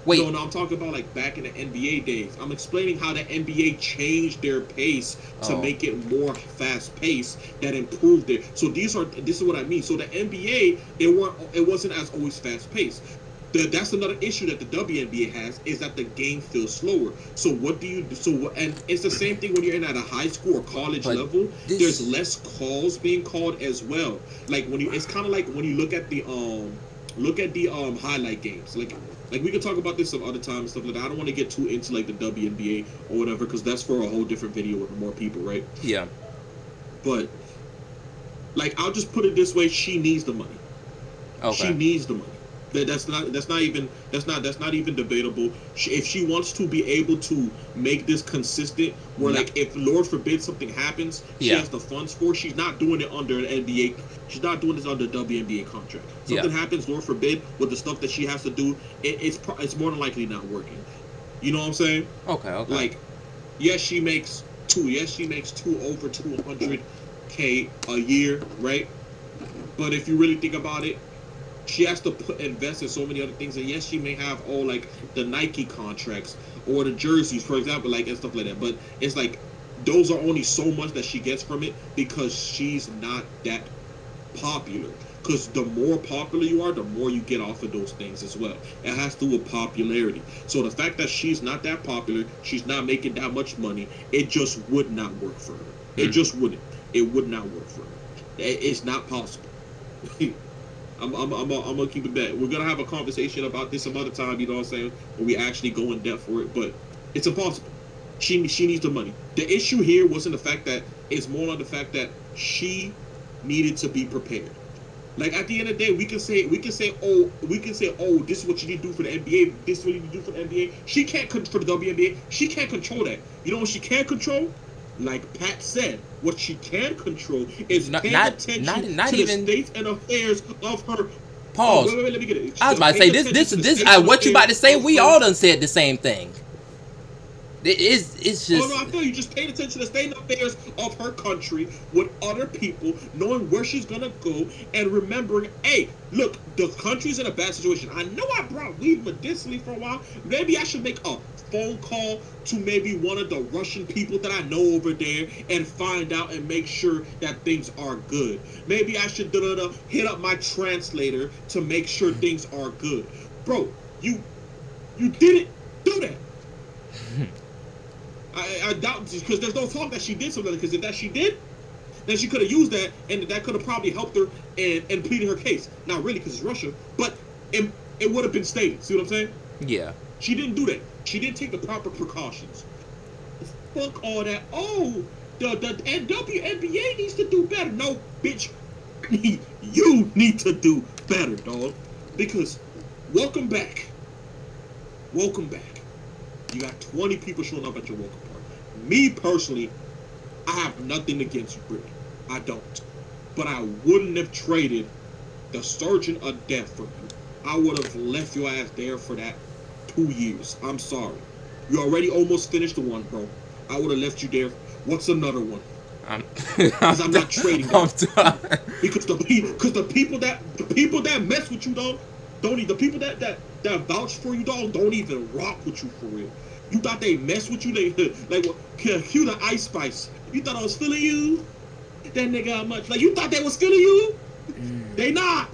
Wait. No, I'm talking about back in the NBA days. I'm explaining how the NBA changed their pace to make it more fast paced. That improved it. So this is what I mean. So the NBA, it wasn't as always fast paced. That's another issue that the WNBA has, is that the game feels slower. So what do you do? And it's the same thing when you're in at a high school or college level. There's less calls being called as well. It's kind of like when you look at the highlight games. Like we could talk about this some other time and stuff like that. I don't want to get too into the WNBA or whatever, because that's for a whole different video with more people, right? Yeah. But I'll just put it this way: she needs the money. Okay. She needs the money. That's not even debatable. If she wants to be able to make this consistent, where if Lord forbid something happens, she has the funds for it. She's not doing it under an NBA. She's not doing this under WNBA contract. Something happens, Lord forbid, with the stuff that she has to do, it's more than likely not working. You know what I'm saying? Okay. Yes, she makes over 200K a year, right? But if you really think about it, she has to invest in so many other things. And yes, she may have all like the Nike contracts or the jerseys, for example, like and stuff like that. But it's like those are only so much that she gets from it because she's not that popular. Because the more popular you are, the more you get off of those things as well. It has to do with popularity. So the fact that she's not that popular, she's not making that much money, it just would not work for her. It just wouldn't. It would not work for her. It's not possible. I'm gonna keep it that. We're gonna have a conversation about this some other time. You know what I'm saying? When we actually go in depth for it, but it's impossible. She needs the money. The issue here wasn't the fact that, it's more on the fact that she needed to be prepared. Like at the end of the day, we can say, oh, this is what you need to do for the NBA. This is what you need to do for the NBA. She can't for the WNBA. She can't control that. You know what she can control? Like Pat said, what she can control is paying attention to the state and affairs of her. Pause. Wait, let me get it. I was about to say this. What you about to say? We all done said the same thing. It's just. Oh no, I feel you. Just paying attention to the state and affairs of her country with other people, knowing where she's gonna go, and remembering, hey, look, the country's in a bad situation. I know I brought weed medicinally for a while. Maybe I should make a phone call to maybe one of the Russian people that I know over there and find out and make sure that things are good. Maybe I should hit up my translator to make sure things are good. Bro, you didn't do that. I doubt, because there's no talk that she did something, because if that she did, then she could have used that, and that could have probably helped her in pleading her case. Not really, because it's Russia, but it would have been stated. See what I'm saying? Yeah. She didn't do that. She didn't take the proper precautions. Fuck all that. Oh, the WNBA needs to do better. No, bitch. You need to do better, dog. Because welcome back. You got 20 people showing up at your welcome party. Me personally, I have nothing against Brittney. I don't. But I wouldn't have traded the Sergeant of Death for you. I would have left your ass there for that 2 years. I'm sorry. You already almost finished the one, bro. I would have left you there. What's another one? Because I'm not trading them. Because the people that mess with you, dog, don't even, the people that vouch for you, dog, don't even rock with you for real. You thought they mess with you? They like cue the Ice Spice. You thought I was feeling you? That nigga how much? Like you thought they was feeling you? They not.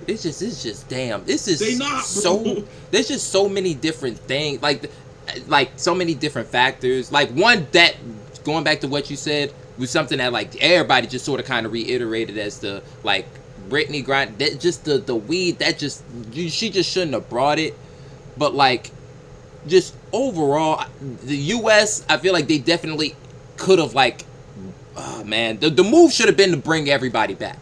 It's just damn. This is they not, so. There's just so many different things, like so many different factors. Like one that, going back to what you said, was something that like everybody just sort of kind of reiterated as the like Brittney Griner. That just the weed, that just she just shouldn't have brought it. But like just overall, the U.S. I feel like they definitely could have like, oh man, the move should have been to bring everybody back.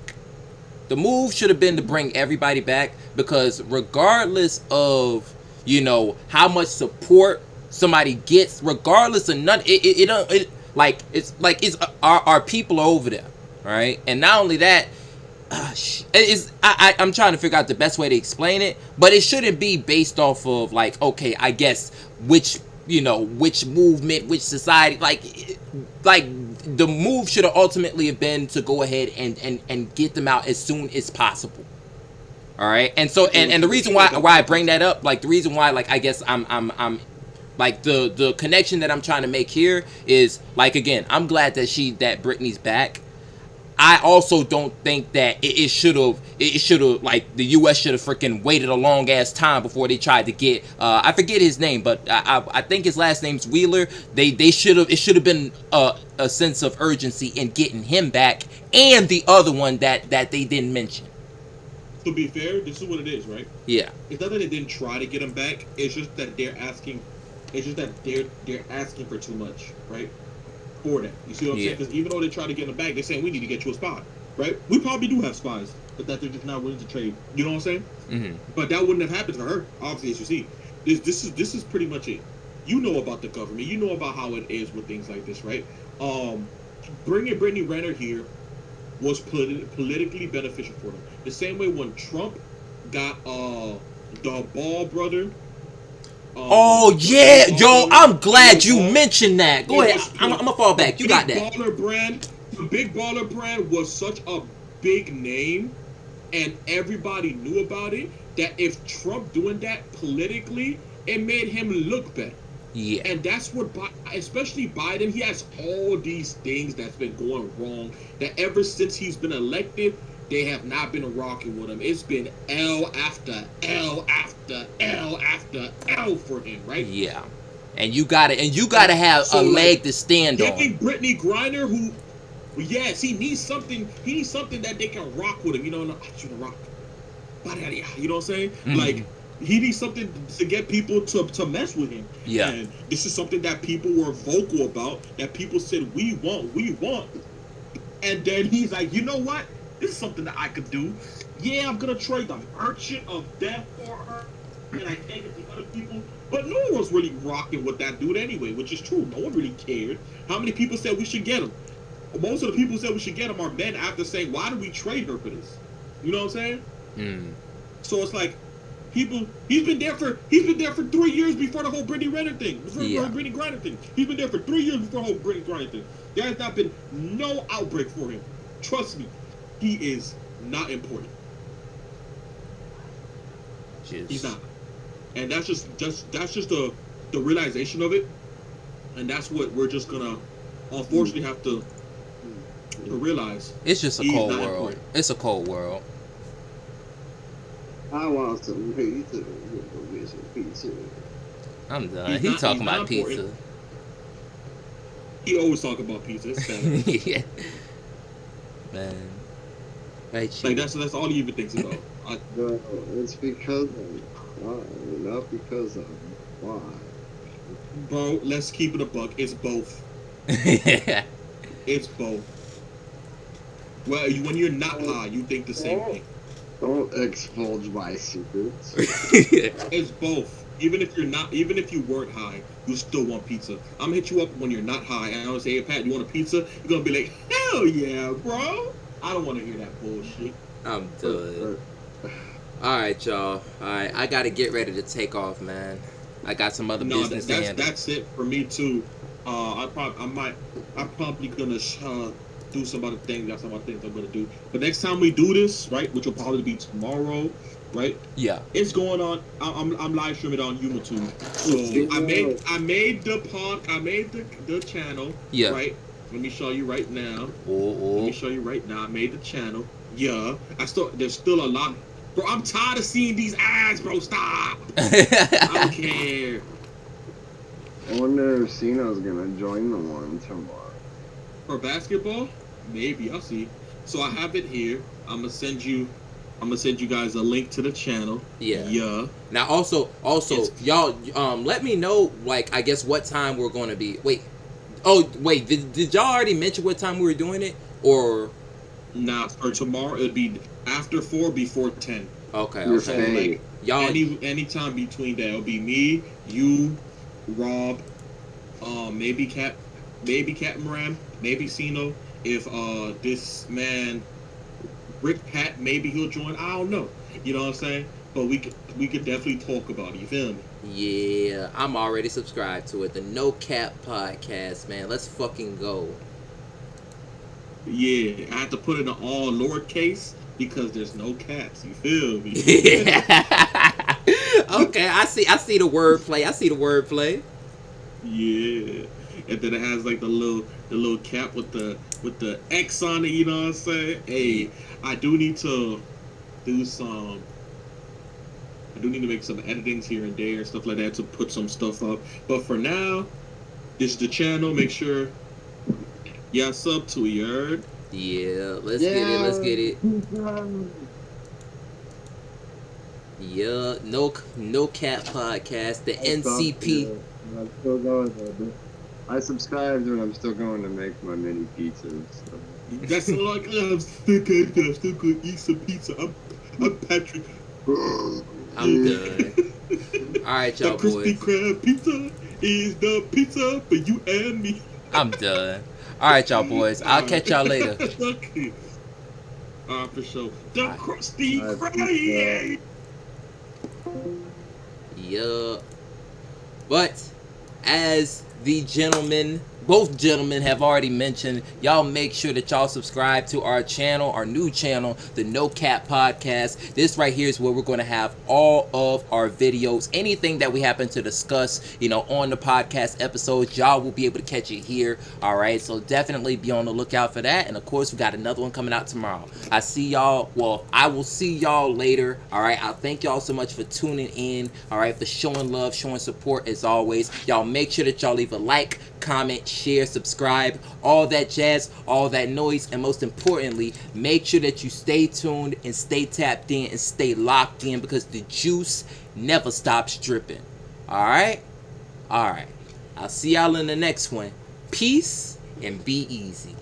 The move should have been to bring everybody back, because regardless of, you know, how much support somebody gets, regardless of none, it's our people are over there, right? And not only that, I'm trying to figure out the best way to explain it, but it shouldn't be based off of like, okay, I guess which movement, which society, like the move should have ultimately have been to go ahead and get them out as soon as possible. All right, and so and the reason why I bring that up, like the reason why, like I guess I'm like the connection that I'm trying to make here is like, again, I'm glad that Brittney's back. I also don't think that it should have like the U.S. should have freaking waited a long ass time before they tried to get I forget his name, but I think his last name's Wheeler. It should have been a sense of urgency in getting him back, and the other one that they didn't mention. To be fair, this is what it is, right? Yeah. It's not that they didn't try to get him back. It's just that they're asking. It's just that they're asking for too much, right? For that, you see what I'm saying? Because even though they try to get him back, they're saying we need to get you a spy, right? We probably do have spies, but that they're just not willing to trade. You know what I'm saying? Mm-hmm. But that wouldn't have happened for her, obviously, as you see. This is pretty much it. You know about the government. You know about how it is with things like this, right? Bringing Brittney Griner here was politically beneficial for them. The same way when Trump got the Ball brother. Oh yeah, yo! I'm glad you mentioned that. Go ahead. I'm gonna fall back. You got that. The Big Baller brand was such a big name and everybody knew about it, that if Trump doing that politically, it made him look better. Yeah. And that's what, especially Biden, he has all these things that's been going wrong, that ever since he's been elected, they have not been rocking with him. It's been L after L after L after L for him, right? Yeah. And you gotta have a leg to stand on. Giving Brittney Griner, who, yes, he needs something that they can rock with him. You know, I want you to rock. You know what I'm saying? Mm-hmm. Like, he needs something to get people to mess with him. Yeah. And this is something that people were vocal about, that people said, we want. And then he's like, you know what? This is something that I could do. Yeah, I'm going to trade the Merchant of Death for her. And I take it to other people. But no one was really rocking with that dude anyway, which is true. No one really cared. How many people said we should get him? Most of the people who said we should get him are men after saying, why did we trade her for this? You know what I'm saying? Mm. So it's like, he's been there for 3 years before the whole Brittney Griner thing. Before the Brittney Griner thing. He's been there for 3 years before the whole Brittney Griner thing. There has not been no outbreak for him. Trust me, he is not important. Jeez. He's not. And that's just the realization of it. And that's what we're just gonna unfortunately have to realize. It's just a cold world. Important. It's a cold world. I want some pizza. Pizza. I'm done. He's talking about pizza. Important. He always talk about pizza. It's sad. Yeah. Man. Right. Like that's all he even thinks about. No, it's because of why, not because of why. Bro, let's keep it a buck. It's both. It's both. Well, when you're not high, you think the same thing. Don't expulge my secrets. It's both. Even if you weren't high, you still want pizza. I'm gonna hit you up when you're not high, and I'm gonna say, hey Pat, you want a pizza? You're gonna be like, hell yeah, bro. I don't want to hear that bullshit. I'm done. Alright, y'all. Alright, I gotta get ready to take off, man. I got some other business to handle. That's it for me too. I'm probably gonna do some other things. Got some other things I'm gonna do. But next time we do this, right, which will probably be tomorrow, right? Yeah. It's going on. I'm live streaming it on YouTube. So I made the channel. Yeah. Right. Let me show you right now. Oh. Let me show you right now. I made the channel. Yeah. There's still a lot. Bro, I'm tired of seeing these ads, bro. Stop. I don't care. I wonder if Cino's gonna join the one tomorrow. For basketball? Maybe. I'll see. So I have it here. I'm gonna send you guys a link to the channel. Yeah. Yeah. Now also, y'all, let me know, like, I guess what time we're gonna be. Wait. Did y'all already mention what time we were doing it, or? Nah, for tomorrow it'd be after 4, before 10. Okay. So like y'all, any time between that, it'll be me, you, Rob, maybe Captain Moran, maybe Cino. If this man Rick Pat, maybe he'll join. I don't know. You know what I'm saying? But we could definitely talk about it. You feel me? Yeah, I'm already subscribed to it. The No Cap Podcast, man. Let's fucking go. Yeah, I have to put it in all lowercase because there's no caps. You feel me? Okay, I see the wordplay. Yeah, and then it has like the little cap with the X on it. You know what I'm saying? Hey, I do need to make some editings here and there and stuff like that to put some stuff up. But for now, this is the channel. Make sure y'all sub to it, you heard? Yeah, let's get it. Yeah, no cap podcast, the NCP. I'm still going. I subscribed and I'm still going to make my mini pizzas. So. That's like I'm still gonna eat some pizza. I'm Patrick. I'm done. Alright, y'all boys. The Krispy Kreme pizza is the pizza for you and me. I'm done. Alright, y'all boys. I'll catch y'all later. For sure. The Krusty Kreme. Yeah. But as the gentleman both gentlemen have already mentioned, y'all make sure that y'all subscribe to our channel, our new channel, the No Cap Podcast. This right here is where we're going to have all of our videos, anything that we happen to discuss, you know, on the podcast episodes, y'all will be able to catch it here. All right, so definitely be on the lookout for that. And of course, we got another one coming out tomorrow. I will see y'all later. All right, I thank y'all so much for tuning in. All right, for showing love, showing support as always. Y'all make sure that y'all leave a like, comment, share, subscribe, all that jazz, all that noise, and most importantly, make sure that you stay tuned and stay tapped in and stay locked in, because the juice never stops dripping. Alright? Alright. I'll see y'all in the next one. Peace and be easy.